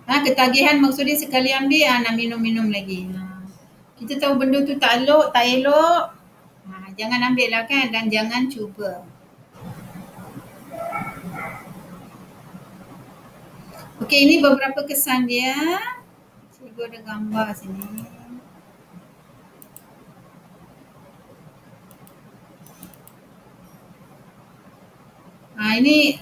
Ketagihan maksudnya sekali ambil nak minum-minum lagi. Kita tahu benda tu tak elok. Jangan ambil lah kan, dan jangan cuba. Okey, ini beberapa kesan dia. Cikgu ada gambar sini.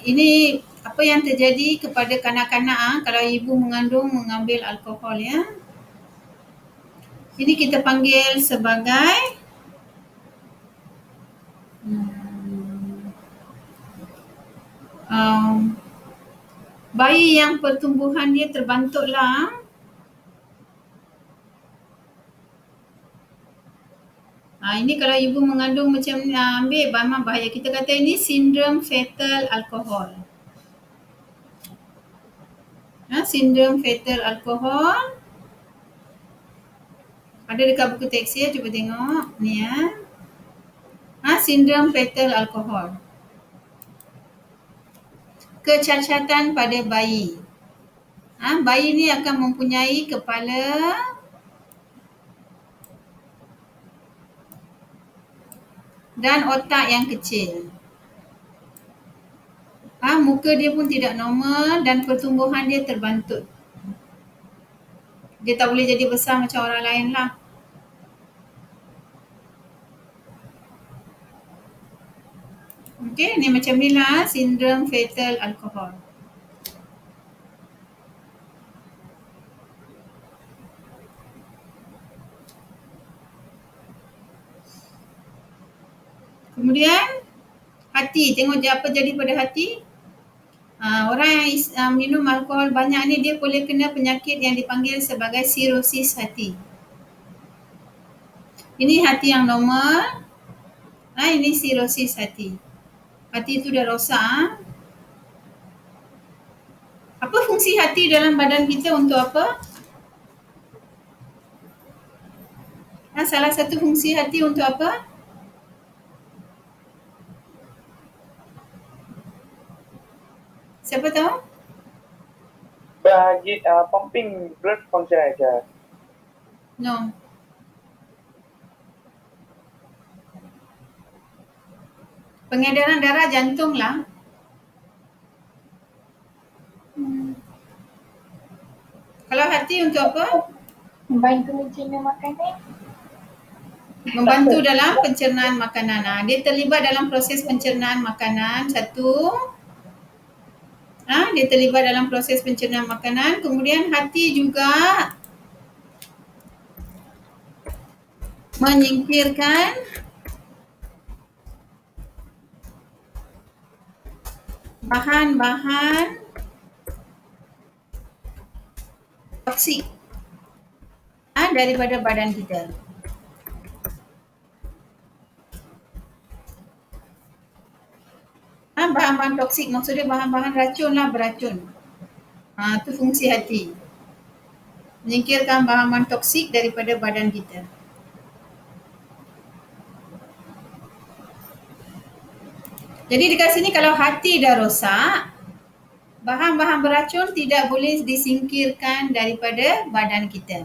Ini apa yang terjadi kepada kanak-kanak kalau ibu mengandung mengambil alkohol ya. Ini kita panggil sebagai bayi yang pertumbuhan dia terbantutlah. Ini kalau ibu mengandung macam ambil, memang bahaya. Kita kata ini sindrom fetal alkohol. Sindrom fetal alkohol. Ada dekat buku teks ya, cuba tengok. Ni ya. Sindrom fetal alkohol. Kecacatan pada bayi. Bayi ni akan mempunyai kepala dan otak yang kecil. Muka dia pun tidak normal dan pertumbuhan dia terbantut. Dia tak boleh jadi besar macam orang lain lah. Okey, ni macam ni lah sindrom fetal alkohol. Kemudian hati, tengok apa jadi pada hati. Orang yang minum alkohol banyak ni dia boleh kena penyakit yang dipanggil sebagai sirosis hati. Ini hati yang normal. Ini sirosis hati. Hati itu dah rosak. Apa fungsi hati dalam badan kita untuk apa? Salah satu fungsi hati untuk apa? Siapa tahu? Bagi pumping blood function aja. No. Pengedaran darah jantung lah. Kalau hati untuk apa? Membantu mencerna makanan. Membantu dalam pencernaan makanan. Dia terlibat dalam proses pencernaan makanan. Satu. Dia terlibat dalam proses pencernaan makanan. Kemudian hati juga menyingkirkan bahan-bahan toksik daripada badan kita. Bahan-bahan toksik maksudnya bahan-bahan racun lah, beracun. Itu fungsi hati. Menyingkirkan bahan-bahan toksik daripada badan kita. Jadi dekat sini kalau hati dah rosak, bahan-bahan beracun tidak boleh disingkirkan daripada badan kita.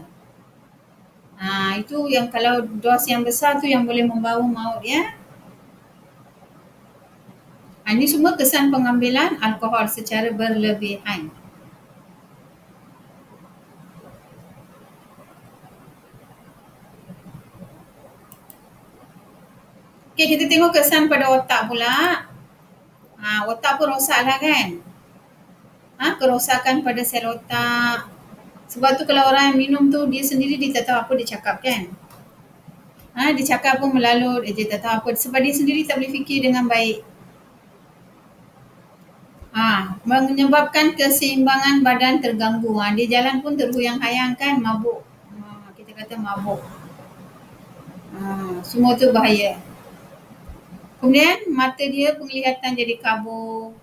Itu yang kalau dos yang besar tu yang boleh membawa maut ya. Ini semua kesan pengambilan alkohol secara berlebihan. Okey, kita tengok kesan pada otak pula. Otak pun rosak lah kan. Kerosakan pada sel otak. Sebab tu kalau orang yang minum tu dia sendiri dia tak tahu apa dia cakap kan. Dia cakap pun melalut, dia tak tahu apa. Sebab dia sendiri tak boleh fikir dengan baik. Menyebabkan keseimbangan badan terganggu. Dia jalan pun terhuyang-hayang kan, mabuk. Kita kata mabuk. Semua tu bahaya. Kemudian mata dia penglihatan jadi kabur.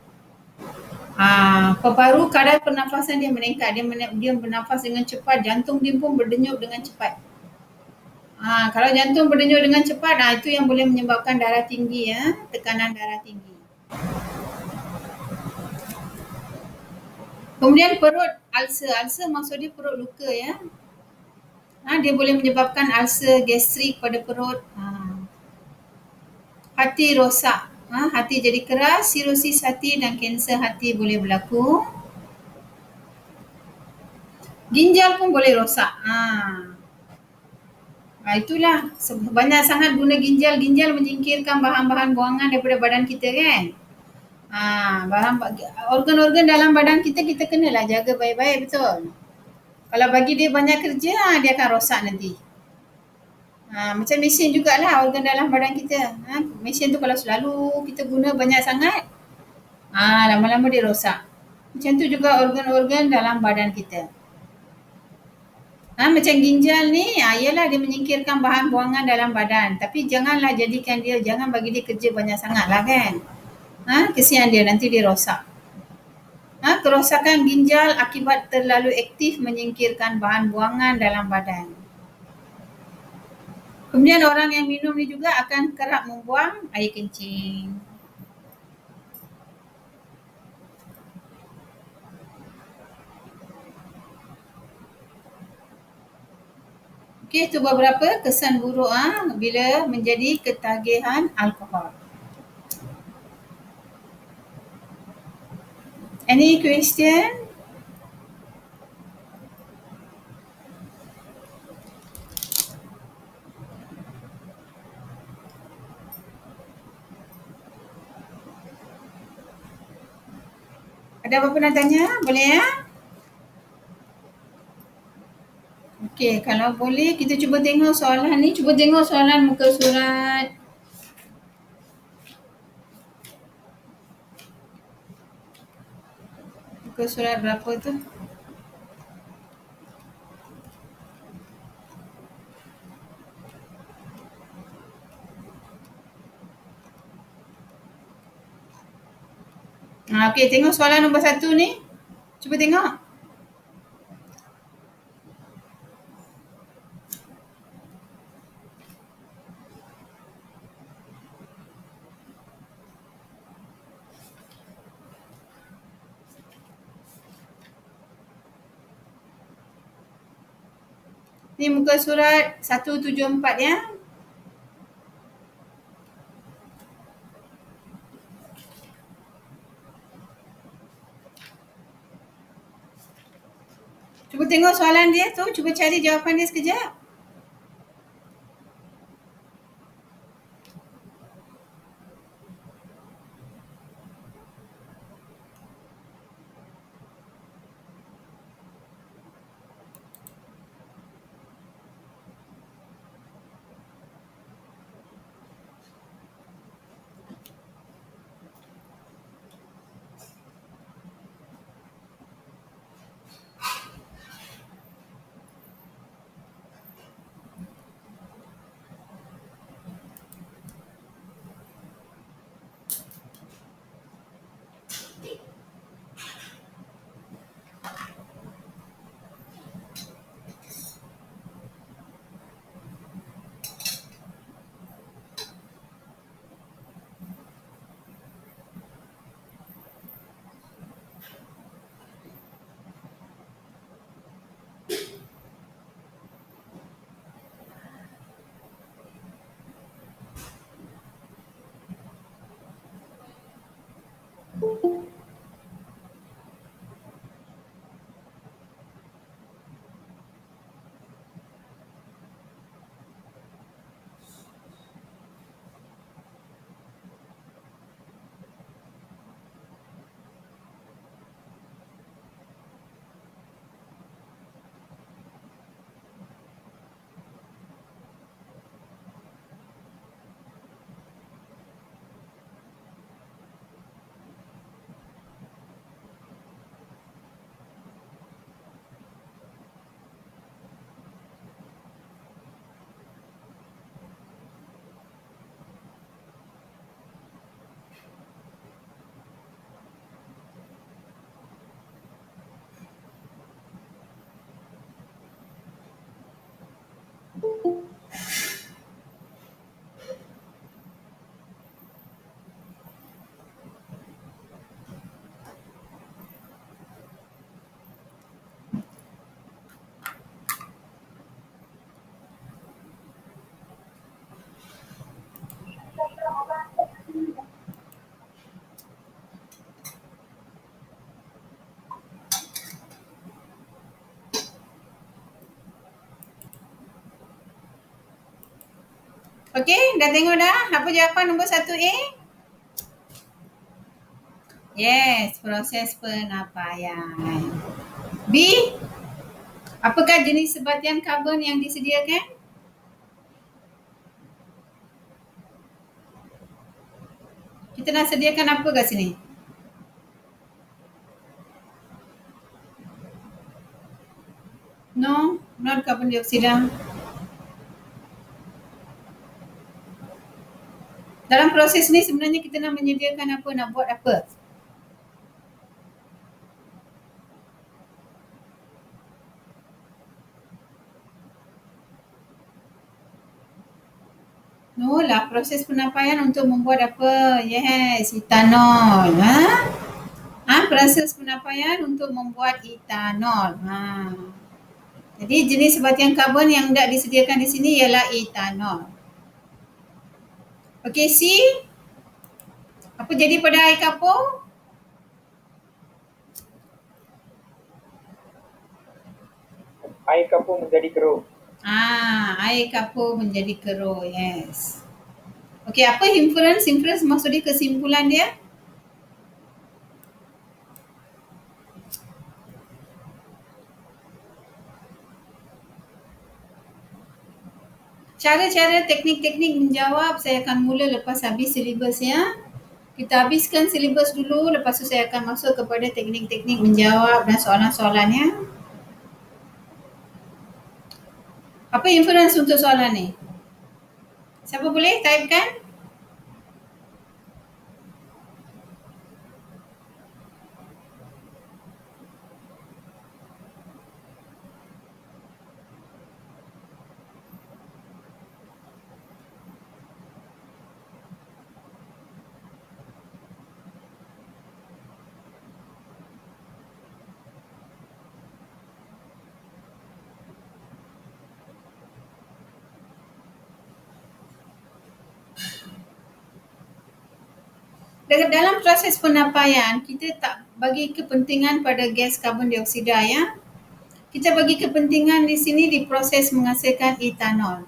Paru-paru kadar pernafasan dia meningkat. Dia bernafas dengan cepat, jantung dia pun berdenyut dengan cepat. Kalau jantung berdenyut dengan cepat, itu yang boleh menyebabkan darah tinggi ya, tekanan darah tinggi. Kemudian perut ulcer. Ulcer maksud dia perut luka ya. Dia boleh menyebabkan ulcer gastrik pada perut. Hati rosak. Hati jadi keras, sirosis hati dan kanser hati boleh berlaku. Ginjal pun boleh rosak. Itulah banyak sangat guna ginjal. Ginjal menyingkirkan bahan-bahan buangan daripada badan kita kan. Organ-organ dalam badan kita kenalah jaga baik-baik, betul. Kalau bagi dia banyak kerja, dia akan rosak nanti. Macam mesin jugalah organ dalam badan kita. Mesin tu kalau selalu kita guna banyak sangat, lama-lama dia rosak. Macam tu juga organ-organ dalam badan kita. Macam ginjal ni, ialah dia menyingkirkan bahan buangan dalam badan. Tapi jangan bagi dia kerja banyak sangat lah kan. Kesian dia, nanti dia rosak. Kerosakan ginjal akibat terlalu aktif menyingkirkan bahan buangan dalam badan. Kemudian orang yang minum ni juga akan kerap membuang air kencing. Okey, itu beberapa kesan buruk bila menjadi ketagihan alkohol. Any question? Ada apa-apa nak tanya? Boleh ya? Okey, kalau boleh kita cuba tengok soalan ni. Cuba tengok soalan muka surat. Muka surat berapa tu? Okey, tengok soalan nombor 1 ni. Cuba tengok. Ni muka surat 174 ya. Cuba tengok soalan dia tu. Cuba cari jawapan dia sekejap. Okey, dah tengok dah? Apa jawapan nombor 1A? Yes, proses penapaian. B, apakah jenis sebatian karbon yang disediakan? Kita nak sediakan apa kat sini? No, not carbon dioksida. Dalam proses ni sebenarnya kita nak menyediakan apa? Nak buat apa? No lah, proses penapaian untuk membuat apa? Yes, etanol. Proses penapaian untuk membuat etanol. Jadi jenis sebatian karbon yang tidak disediakan di sini ialah etanol. Okey, C. Apa jadi pada air kapur? Air kapur menjadi keruh. Air kapur menjadi keruh. Yes. Okey, apa inference? Inference maksudnya kesimpulan dia? Cara-cara teknik-teknik menjawab saya akan mula lepas habis silibus ya. Kita habiskan silibus dulu, lepas tu saya akan masuk kepada teknik-teknik menjawab dan soalan-soalannya. Apa inference untuk soalan ni? Siapa boleh typekan? Dalam proses penapaian, kita tak bagi kepentingan pada gas karbon dioksida ya. Kita bagi kepentingan di sini di proses menghasilkan etanol.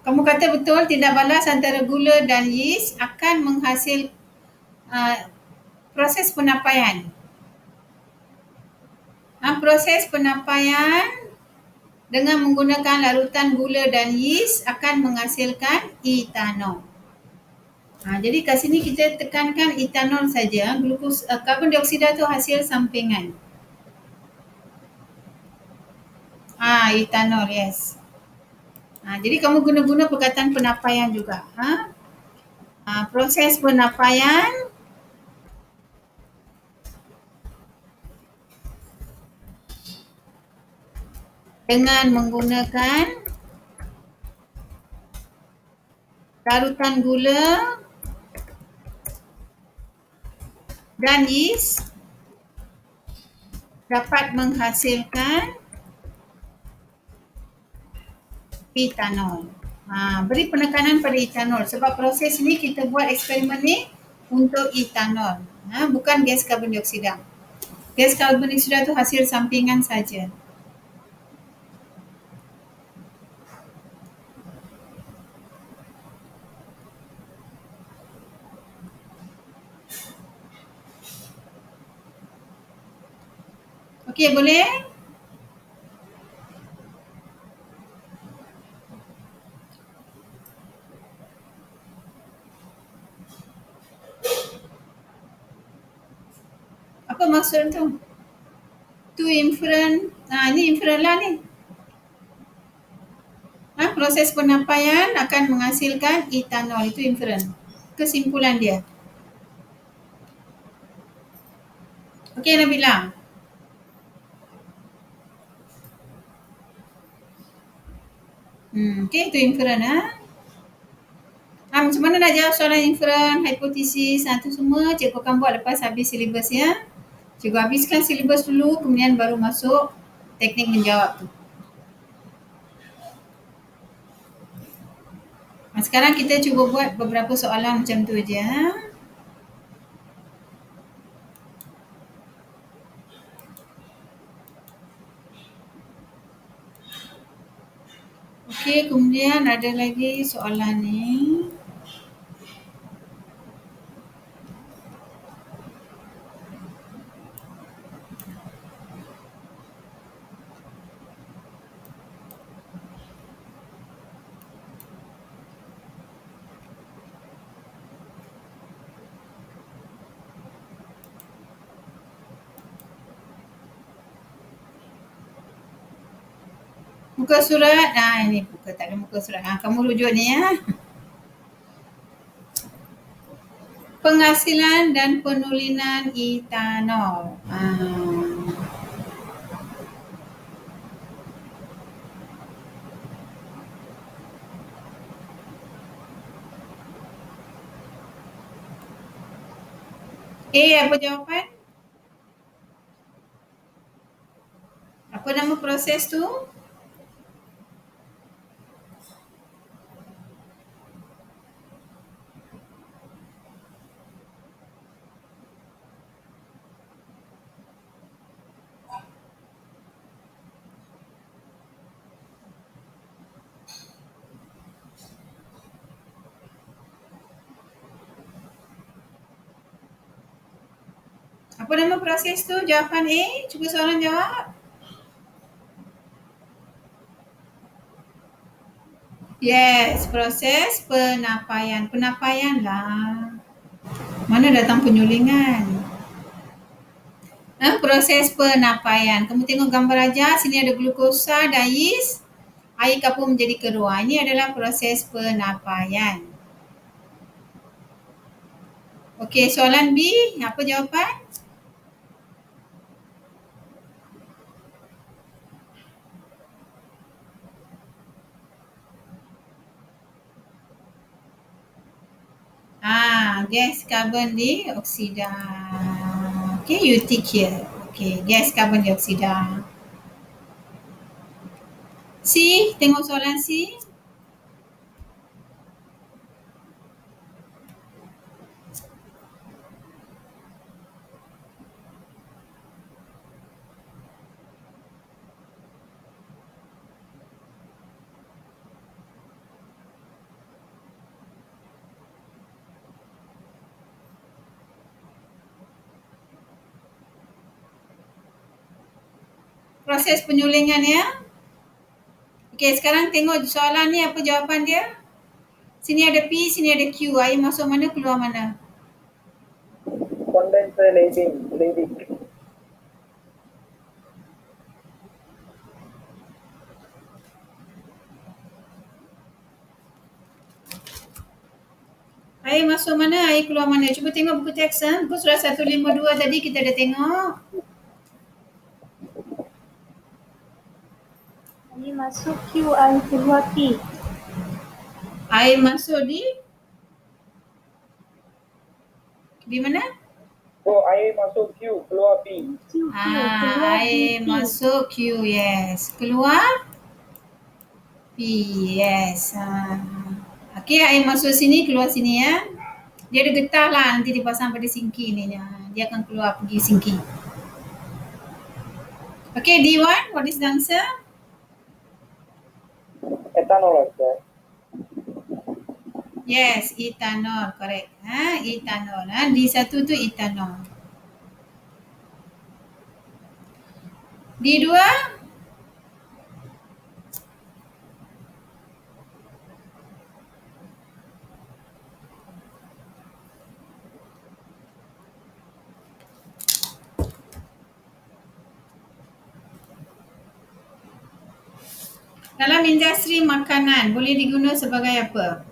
Kamu kata betul, tindak balas antara gula dan yeast akan menghasil proses penapaian. Proses penapaian dengan menggunakan larutan gula dan yeast akan menghasilkan etanol. Jadi kat sini kita tekankan etanol saja. Glukos, karbon dioksida tu hasil sampingan. Etanol, yes. Jadi kamu guna-guna perkataan penapaian juga. Proses penapaian dengan menggunakan larutan gula dan yeast dapat menghasilkan etanol. Beri penekanan pada etanol sebab proses ni kita buat eksperimen ni untuk etanol. Bukan gas karbon dioksida. Gas karbon dioksida tu hasil sampingan saja. Okey, boleh? Apa maksud tu? Tu inference. Ni inference lah ni. Proses penapaian akan menghasilkan etanol. Itu inference. Kesimpulan dia. Okey, Nabila. Okey, itu inference. Macam mana nak jawab soalan inference, hipotesis, itu semua cikgu akan buat lepas habis silibus ya. Cikgu habiskan silibus dulu, kemudian baru masuk teknik menjawab tu. Sekarang kita cuba buat beberapa soalan macam tu je. Okey, kemudian ada lagi soalan ni. Muka surat, ini buka, tak ada muka surat. Kamu rujuk ni ya. Penghasilan dan penulinan etanol. A apa jawapan? Apa nama proses tu? Apa nama proses tu? Jawapan A. Cuba seorang jawab. Yes, proses penapaian. Penapaian lah. Mana datang penyulingan? Proses penapaian. Kamu tengok gambar aja. Sini ada glukosa, dais. Air kapur menjadi keruh. Ini adalah proses penapaian. Okey, soalan B. Apa jawapan? Gas karbon dioksida. Okay, you tick here. Okay, gas karbon dioksida. C, tengok soalan C. Proses penyulingan ya. Okey, sekarang tengok soalan ni apa jawapan dia. Sini ada P, sini ada Q. Air masuk mana, keluar mana? Condenser leading. Air masuk mana, air keluar mana? Cuba tengok buku teks. Buku surah 152 tadi kita dah tengok. Air masuk Q, air keluar P. Air masuk di mana? Oh, air masuk Q, keluar P. Air masuk Q, yes. Keluar P, yes. Okey, air masuk sini, keluar sini ya. Dia ada getah lah, nanti dipasang pada sinki ni. Dia akan keluar pergi sinki. Okay, D1, what is the answer? Ethanol, sir. Yes, ethanol, correct. Ethanol. D1 tu ethanol. D2? Dalam industri makanan boleh diguna sebagai apa?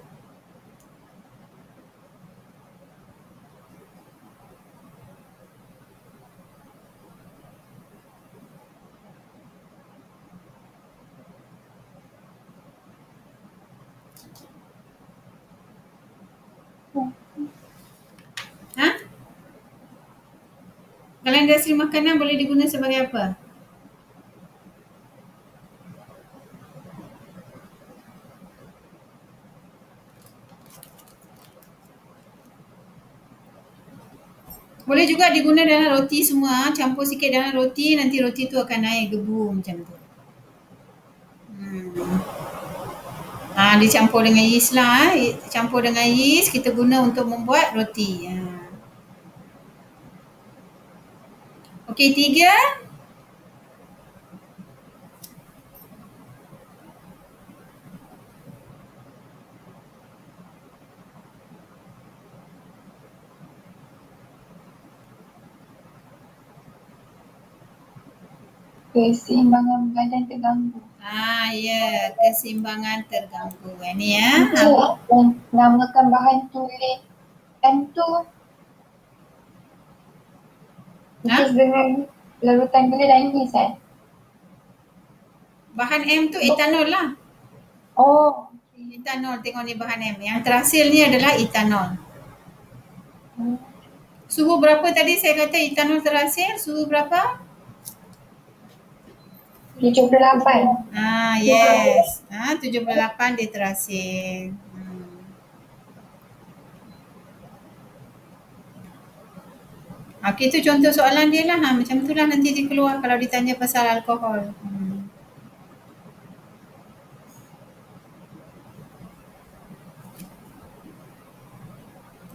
Dalam industri makanan boleh diguna sebagai apa? Boleh juga diguna dalam roti semua. Campur sikit dalam roti, nanti roti tu akan naik gebu macam tu. Dicampur dengan yeast lah. Campur dengan yeast, kita guna untuk membuat roti. Okey, 3. Keseimbangan badan terganggu. Ya, keseimbangan terganggu. Ini ya. Namakan bahan tulis M2 dengan larutan gula dan yeast Bahan M tu etanol lah. Oh, Etanol, tengok ni bahan M. Yang terhasil ni adalah etanol. Suhu berapa tadi saya kata etanol terhasil? Suhu berapa? 78. Yes. 78 dia terhasil. Okey, itu contoh soalan dia lah. Macam tu lah nanti dia keluar kalau ditanya pasal alkohol.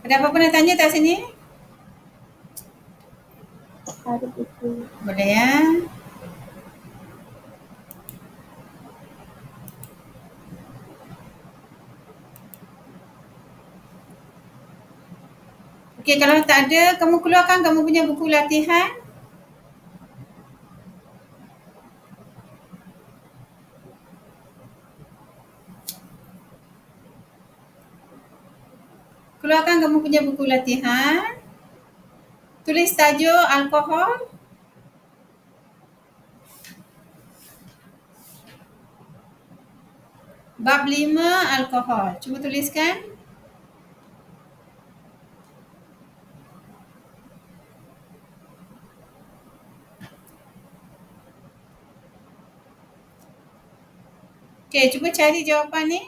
Ada apa-apa nak tanya tak sini? Ada itu. Boleh ya. Okey, kalau tak ada, kamu keluarkan kamu punya buku latihan. Keluarkan kamu punya buku latihan. Tulis tajuk alkohol. Bab 5 alkohol. Cuba tuliskan. Okey, cuba cari jawapan ni.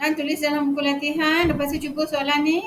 Tulis dalam buku latihan. Lepas tu cuba soalan ni.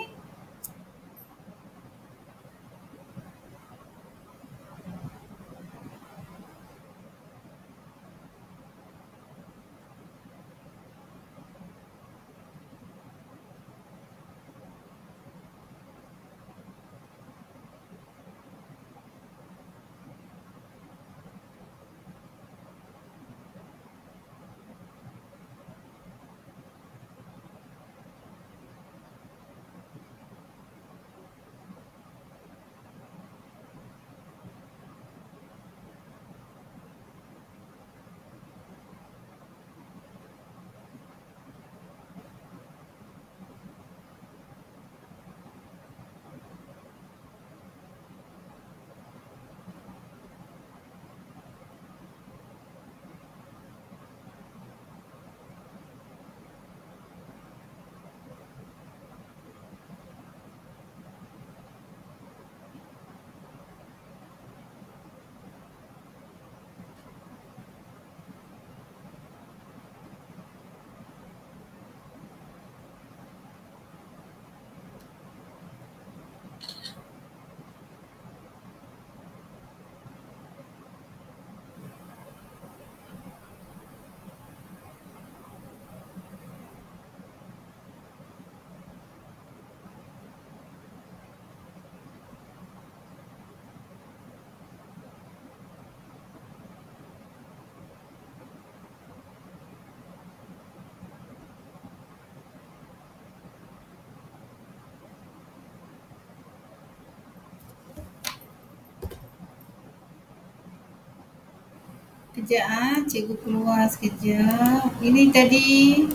Kejap cikgu keluar sekejap. Ini tadi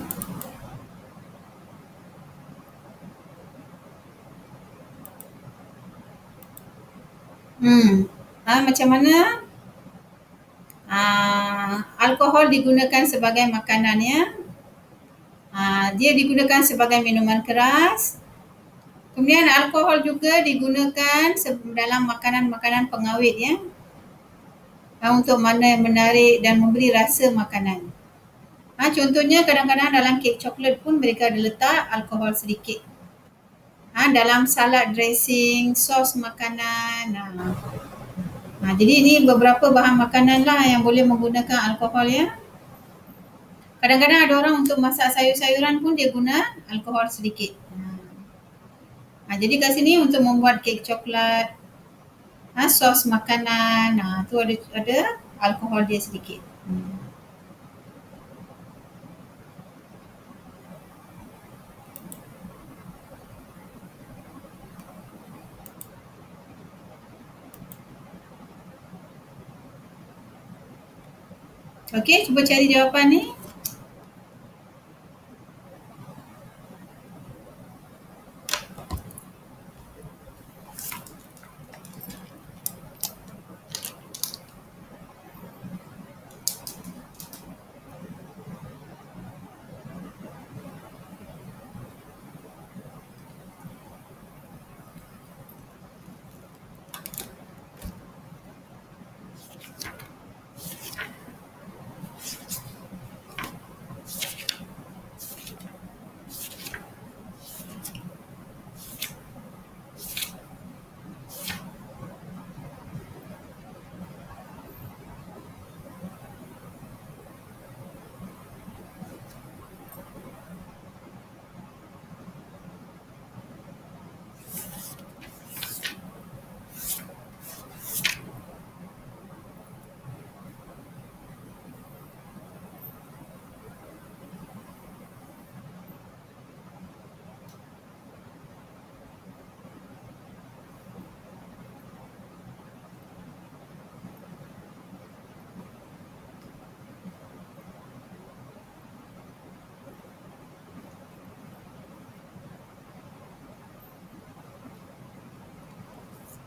macam mana alkohol digunakan sebagai makanan ya. Dia digunakan sebagai minuman keras. Kemudian alkohol juga digunakan dalam makanan-makanan pengawet ya. Untuk menarik dan memberi rasa makanan. Contohnya kadang-kadang dalam kek coklat pun mereka ada letak alkohol sedikit. Dalam salad dressing, sos makanan. Jadi ini beberapa bahan makanan lah yang boleh menggunakan alkohol ya. Kadang-kadang ada orang untuk masak sayur-sayuran pun dia guna alkohol sedikit. Jadi kat sini untuk membuat kek coklat, sos makanan, tu ada alkohol dia sedikit. Okey, cuba cari jawapan ni.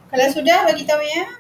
Kalau sudah, bagi tahu ya.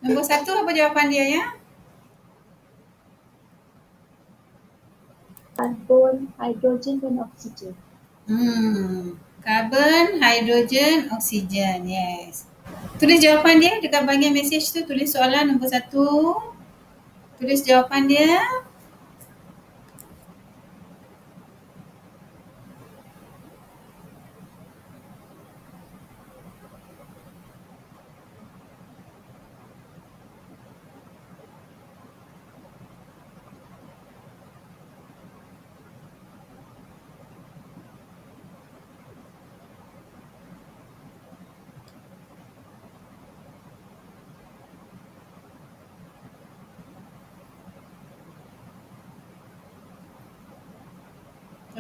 Nombor 1 apa jawapan dia ya? Karbon, hidrogen dan oksigen. Karbon, hidrogen, oksigen. Yes. Tulis jawapan dia dekat bahagian mesej tu. Tulis soalan nombor 1. Tulis jawapan dia.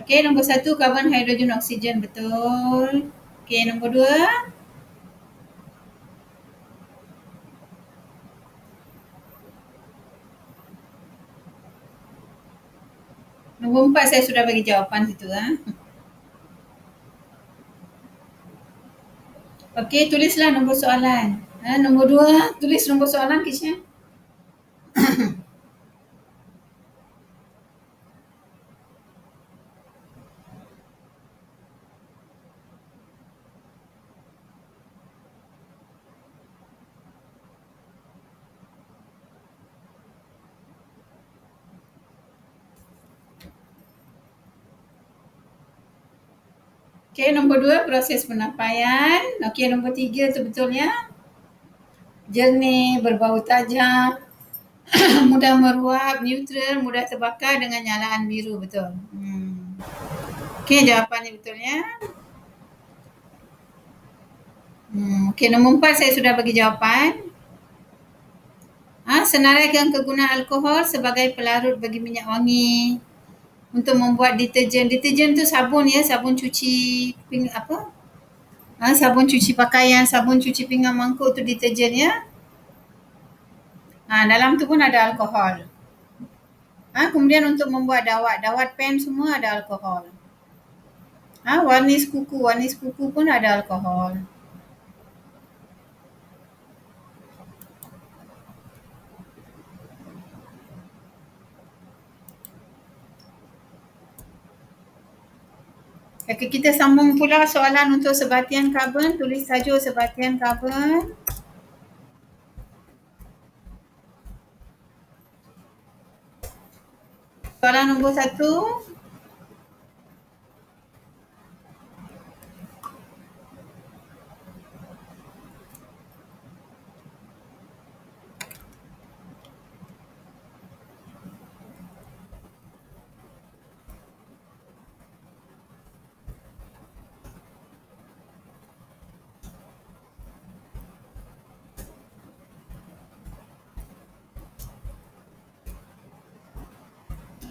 Okey, nombor 1 karbon, hidrogen, oksigen. Betul. Okey, nombor 2. Nombor 4 saya sudah bagi jawapan situ. Okey, tulislah nombor soalan. Nombor 2, tulis nombor soalan Kisha. Okey, nombor 2 proses penyampaian. Okey, nombor 3 tu betul ya. Jernih, berbau tajam, mudah meruap, neutral, mudah terbakar dengan nyalaan biru. Betul. Okey, jawapannya betul ya. Okey, nombor 4 saya sudah bagi jawapan. Senaraikan kegunaan alkohol sebagai pelarut bagi minyak wangi untuk membuat deterjen. Deterjen tu sabun ya, sabun cuci sabun cuci pakaian, sabun cuci pinggan mangkuk tu deterjen ya. Dalam tu pun ada alkohol. Kemudian untuk membuat dawat pen semua ada alkohol. Warnis kuku pun ada alkohol. Okey, kita sambung pula soalan untuk sebatian karbon. Tulis tajuk sebatian karbon. Soalan nombor 1.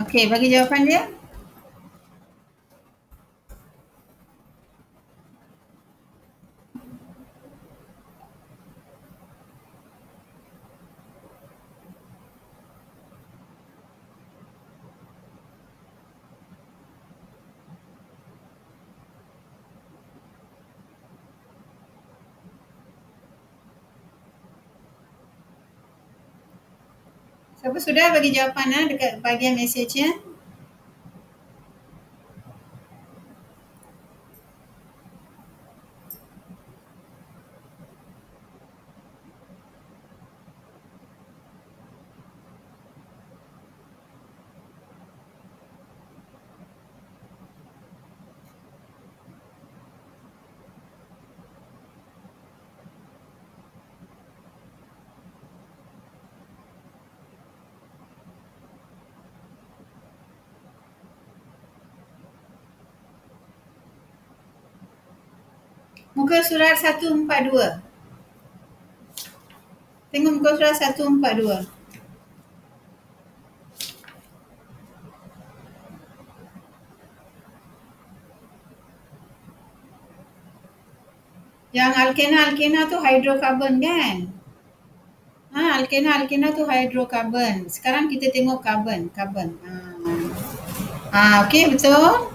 Okey, bagi jawapan dia. Siapa sudah bagi jawapan dekat bahagian mesej ya? Muka surat 142. Tengok muka surat 142. Yang alkena tu hidrokarbon kan? Alkena tu hidrokarbon. Sekarang kita tengok karbon. Okey, betul.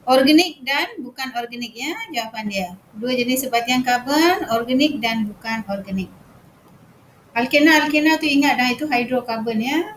Organik dan bukan organik ya jawapan dia. Dua jenis sebatian karbon, organik dan bukan organik. Alkena tu ingat dah, itu hidrokarbon ya.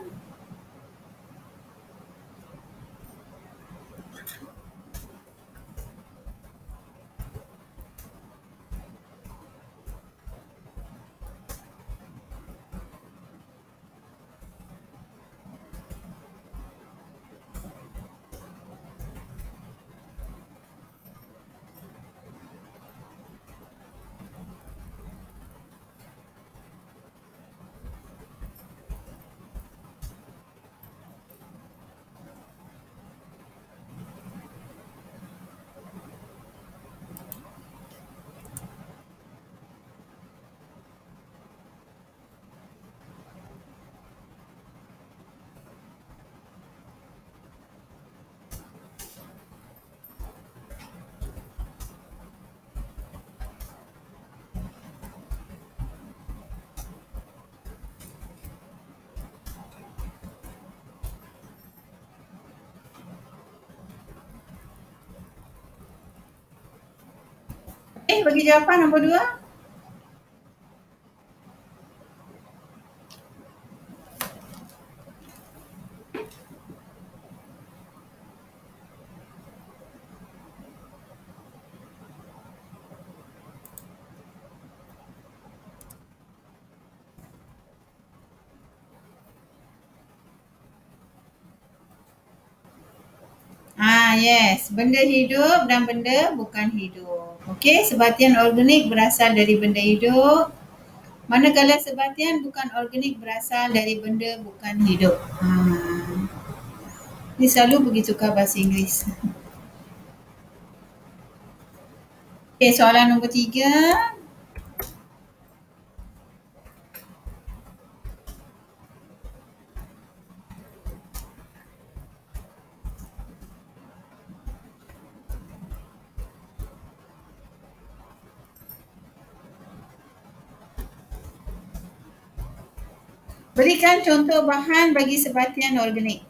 Bagi jawapan nombor 2. Yes, benda hidup dan benda bukan hidup. Okey, sebatian organik berasal dari benda hidup. Manakala sebatian bukan organik berasal dari benda bukan hidup. Ni selalu pergi tukar bahasa Inggeris. Okey, soalan nombor 3. Berikan contoh bahan bagi sebatian organik.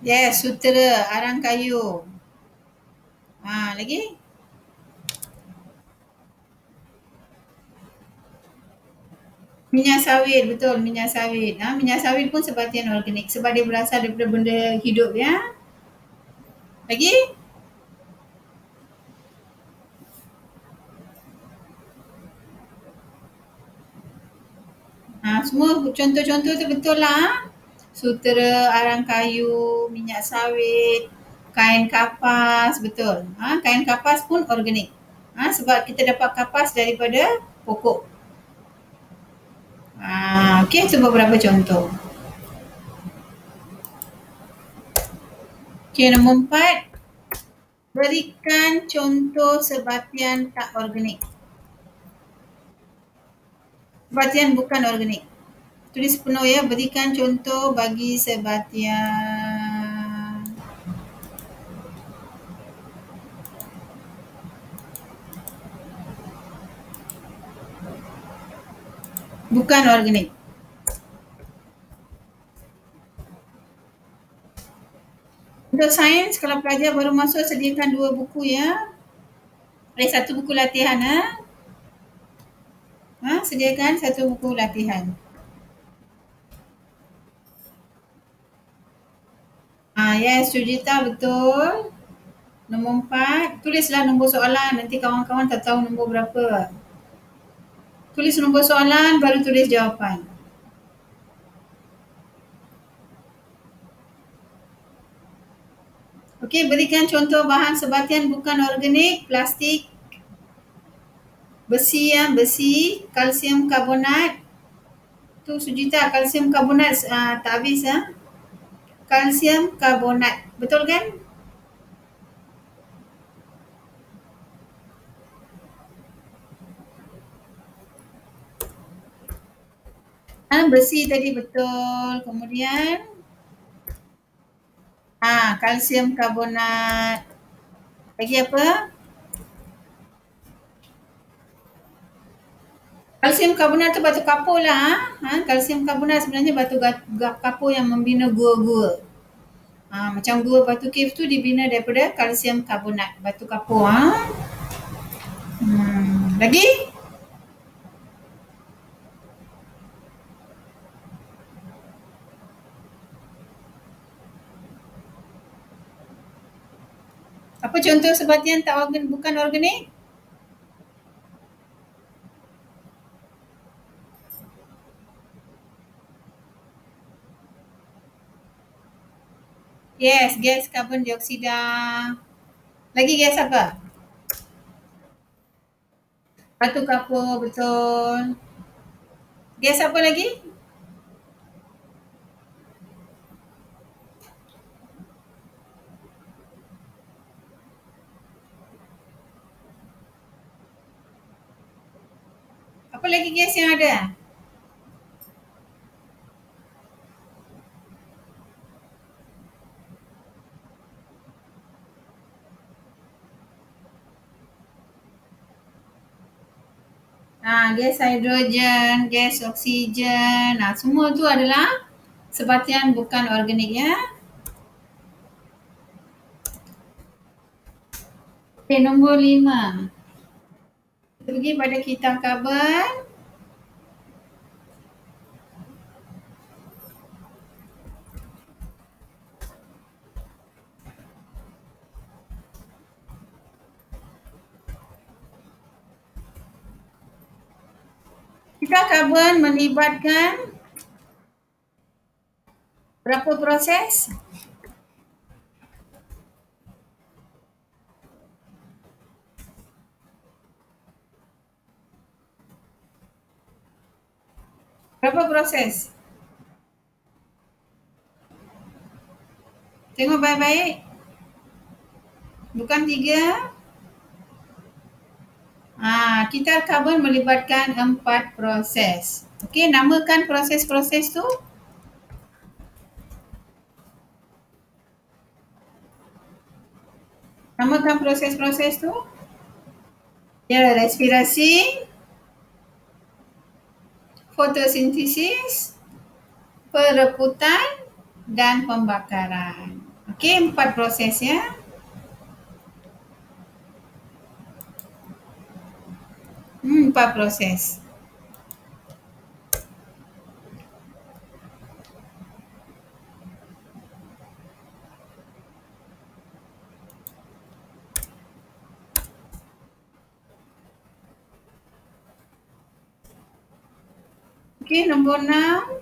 Yes, sutera, arang kayu. Lagi? Minyak sawit, betul, minyak sawit. Minyak sawit pun sebatian organik sebab dia berasal daripada benda hidup ya. Lagi? Semua contoh-contoh tu betul lah. Sutera, arang kayu, minyak sawit, kain kapas, betul. Kain kapas pun organik. Sebab kita dapat kapas daripada pokok. Okey, itu beberapa contoh. Okey, nombor 4. Berikan contoh sebatian tak organik. Sebatian bukan organik. Tulis penuh ya, berikan contoh bagi sebatian bukan organik. Untuk sains, kalau pelajar baru masuk, sediakan 2 buku ya. 1 buku latihan sediakan 1 buku latihan. Yes, Sujita betul. Nombor 4, tulislah nombor soalan, nanti kawan-kawan tak tahu nombor berapa. Tulis nombor soalan, baru tulis jawapan. Okey, berikan contoh bahan sebatian bukan organik, plastik, besi besi, kalsium karbonat. Tu Sujita, kalsium karbonat tak habis Kalsium karbonat, betul kan? Besi tadi betul. Kemudian kalsium karbonat. Lagi apa? Kalsium karbonat tu batu kapur lah. Kalsium karbonat sebenarnya batu kapur yang membina gua-gua. Macam gua Batu Cave tu dibina daripada kalsium karbonat, batu kapur. Lagi? Apa contoh sebatian tak bukan organik? Yes, gas karbon dioksida. Lagi gas apa? Batu kapur, betul. Gas apa lagi? Apa lagi gas yang ada? Gas hidrogen, gas oksigen. Semua tu adalah sebatian bukan organik ya. Okay, nombor 5. Kita pergi pada kitar karbon. Kitar karbon melibatkan berapa proses? Berapa proses? Tengok baik-baik. Bukan 3. Kitar karbon melibatkan 4 proses. Okey, namakan proses-proses tu. Namakan proses-proses tu. Ya, respirasi, fotosintesis, perebutan dan pembakaran. Okey, 4 proses ya. Empat proses. Okey, nombor 6.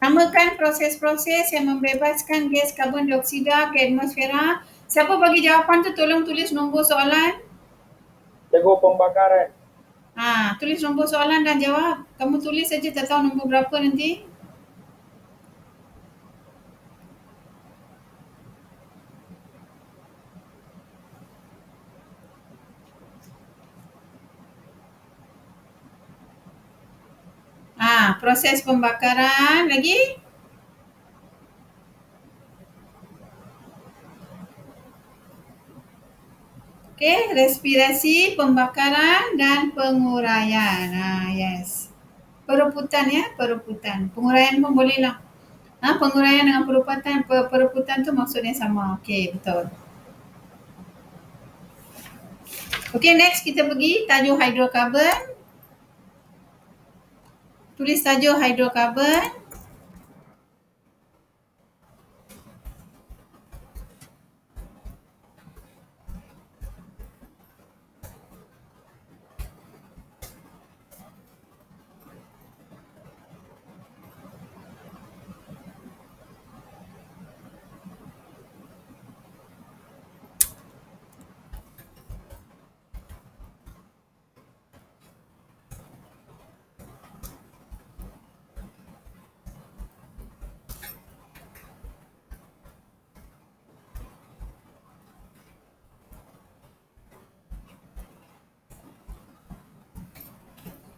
Namakan proses-proses yang membebaskan gas karbon dioksida ke atmosfera. Siapa bagi jawapan tu tolong tulis nombor soalan. Cikgu, pembakaran. Tulis nombor soalan dan jawab. Kamu tulis saja, tak tahu nombor berapa nanti. Proses pembakaran lagi. Okey, respirasi, pembakaran dan penguraian. Yes. Perebutan ya, perebutan. Penguraian pun boleh lah. Penguraian dengan perebutan tu maksudnya sama. Okey, betul. Okey, next kita pergi tajuk hidrokarbon. Tulis tajuk hidrokarbon.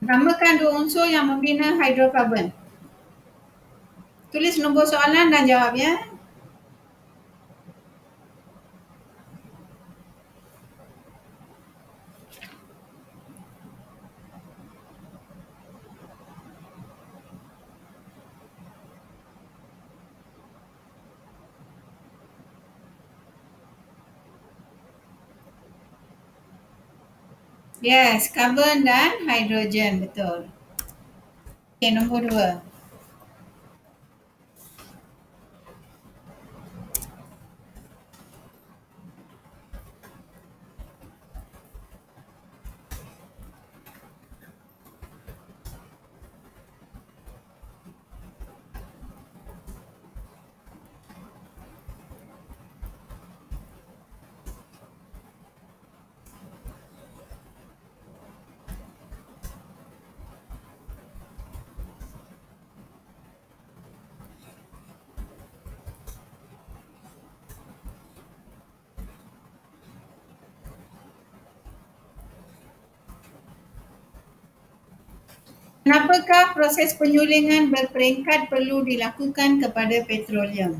Namakan dua unsur yang membina hidrokarbon. Tulis nombor soalan dan jawab ya. Yes, karbon dan hidrogen, betul. Okey, nombor 2. Kenapakah proses penyulingan berperingkat perlu dilakukan kepada petroleum?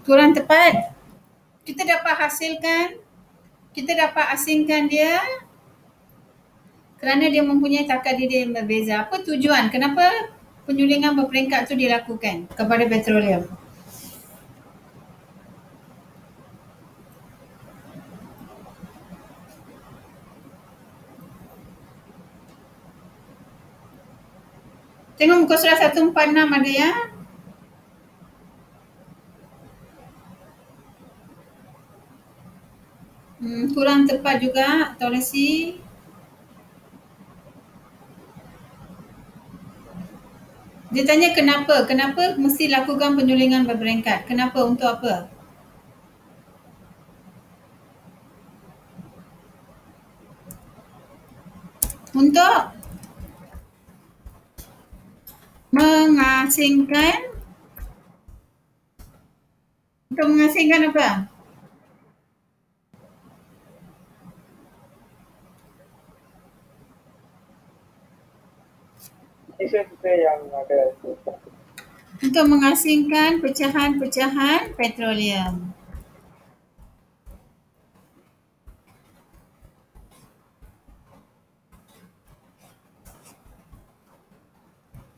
Kurang tepat. Kita dapat asingkan dia kerana dia mempunyai takar diri yang berbeza. Apa tujuan? Kenapa penyulingan berperingkat itu dilakukan kepada petroleum? Tengok muka surat 146 ada ya. Kurang tepat juga, toleransi. Dia tanya kenapa? Kenapa mesti lakukan penyulingan berperingkat? Kenapa? Untuk apa? Untuk mengasingkan. Untuk mengasingkan apa? Itu yang ada. Untuk mengasingkan pecahan-pecahan petroleum.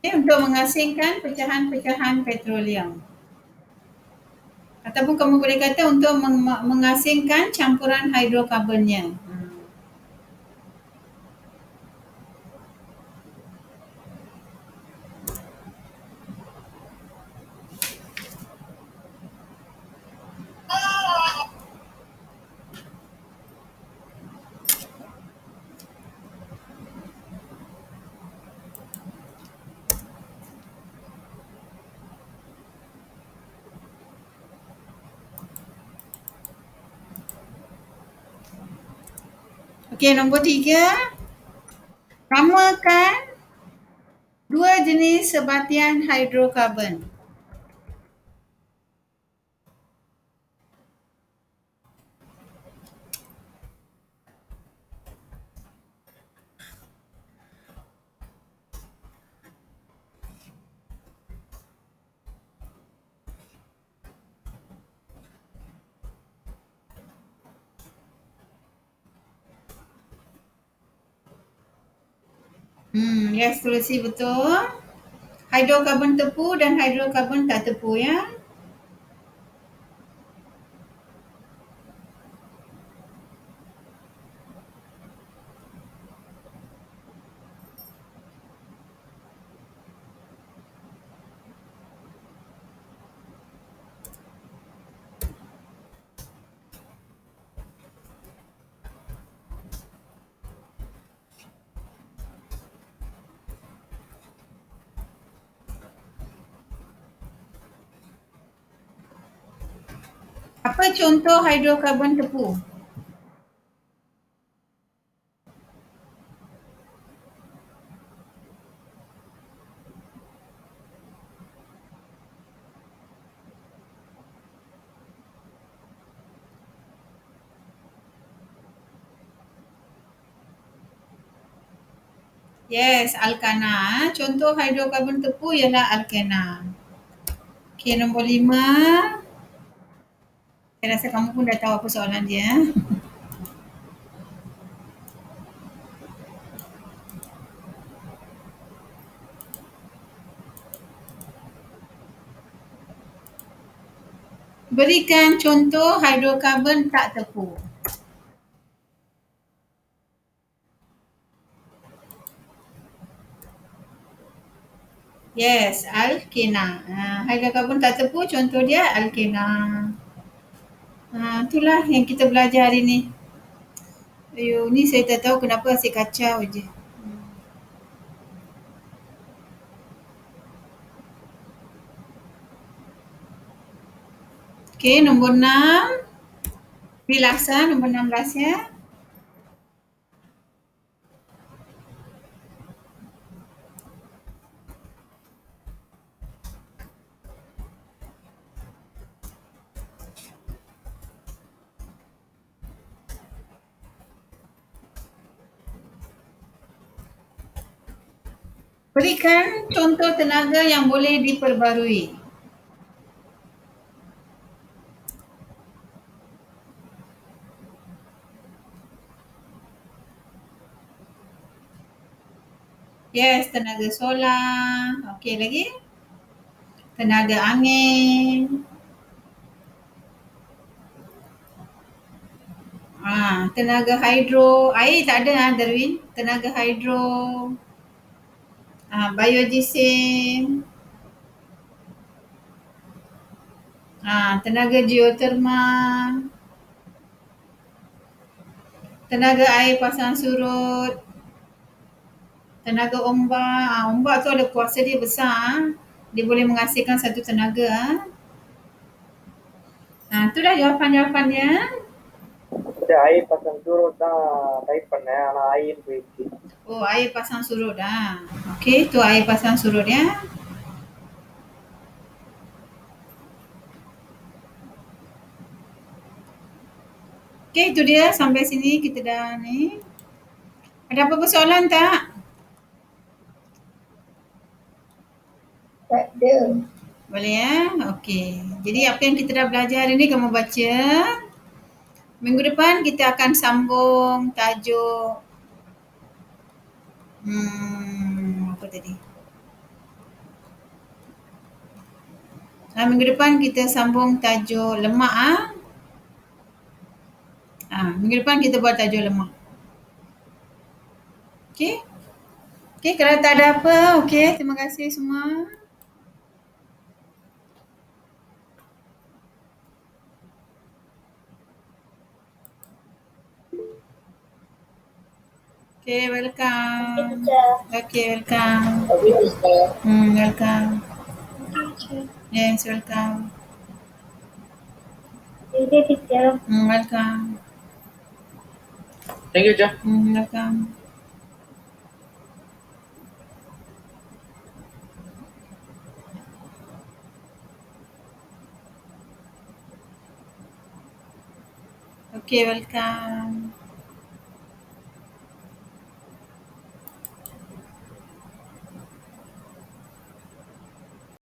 Untuk mengasingkan pecahan-pecahan petroleum. Ataupun kamu boleh kata untuk mengasingkan campuran hidrokarbonnya. Okey, nombor 3. Namakan dua jenis sebatian hidrokarbon. Yes, tulisi betul. Hidrokarbon tepu dan hidrokarbon tak tepu ya. Apa contoh hidrokarbon tepu? Yes, alkana. Contoh hidrokarbon tepu ialah alkana. Okey, nombor 5. Saya rasa kamu pun dah tahu apa soalan dia. Berikan contoh hidrokarbon tak tepu. Yes, alkena. Hidrokarbon tak tepu contoh dia alkena. Itulah yang kita belajar hari ni. Ayuh, ni saya tak tahu kenapa asyik kacau je. Okey, nombor 6. Bilasan nombor 16 ya. Berikan contoh tenaga yang boleh diperbarui. Yes, tenaga solar. Okey, lagi? Tenaga angin. Tenaga hidro. Air tak ada Darwin. Tenaga hidro. Biogesim. Tenaga geotermal. Tenaga air pasang surut. Tenaga ombak. Ombak tu ada kuasa dia besar. Dia boleh menghasilkan satu tenaga. Itulah jawapan-jawapannya. Ada air pasang surut தான் டைப் பண்ணேன் ஆனா ஐன்னு போயிடுச்சு. Oh, air pasang surut. Okey, tu air pasang surut ya. Okey, itu dia. Sampai sini kita dah ni. Ada apa-apa soalan tak? Tak ada. Boleh ya? Okey. Jadi apa yang kita dah belajar hari ni kamu baca. Minggu depan kita akan sambung tajuk apa tadi? Minggu depan kita sambung tajuk lemak minggu depan kita buat tajuk lemak. Okey? Okey, kalau tak ada apa, okey, terima kasih semua. Okay, welcome. Okay, welcome. Welcome. Yes, welcome. Jadi teacher. Welcome. Thank you, Jah. Welcome. Okay, welcome.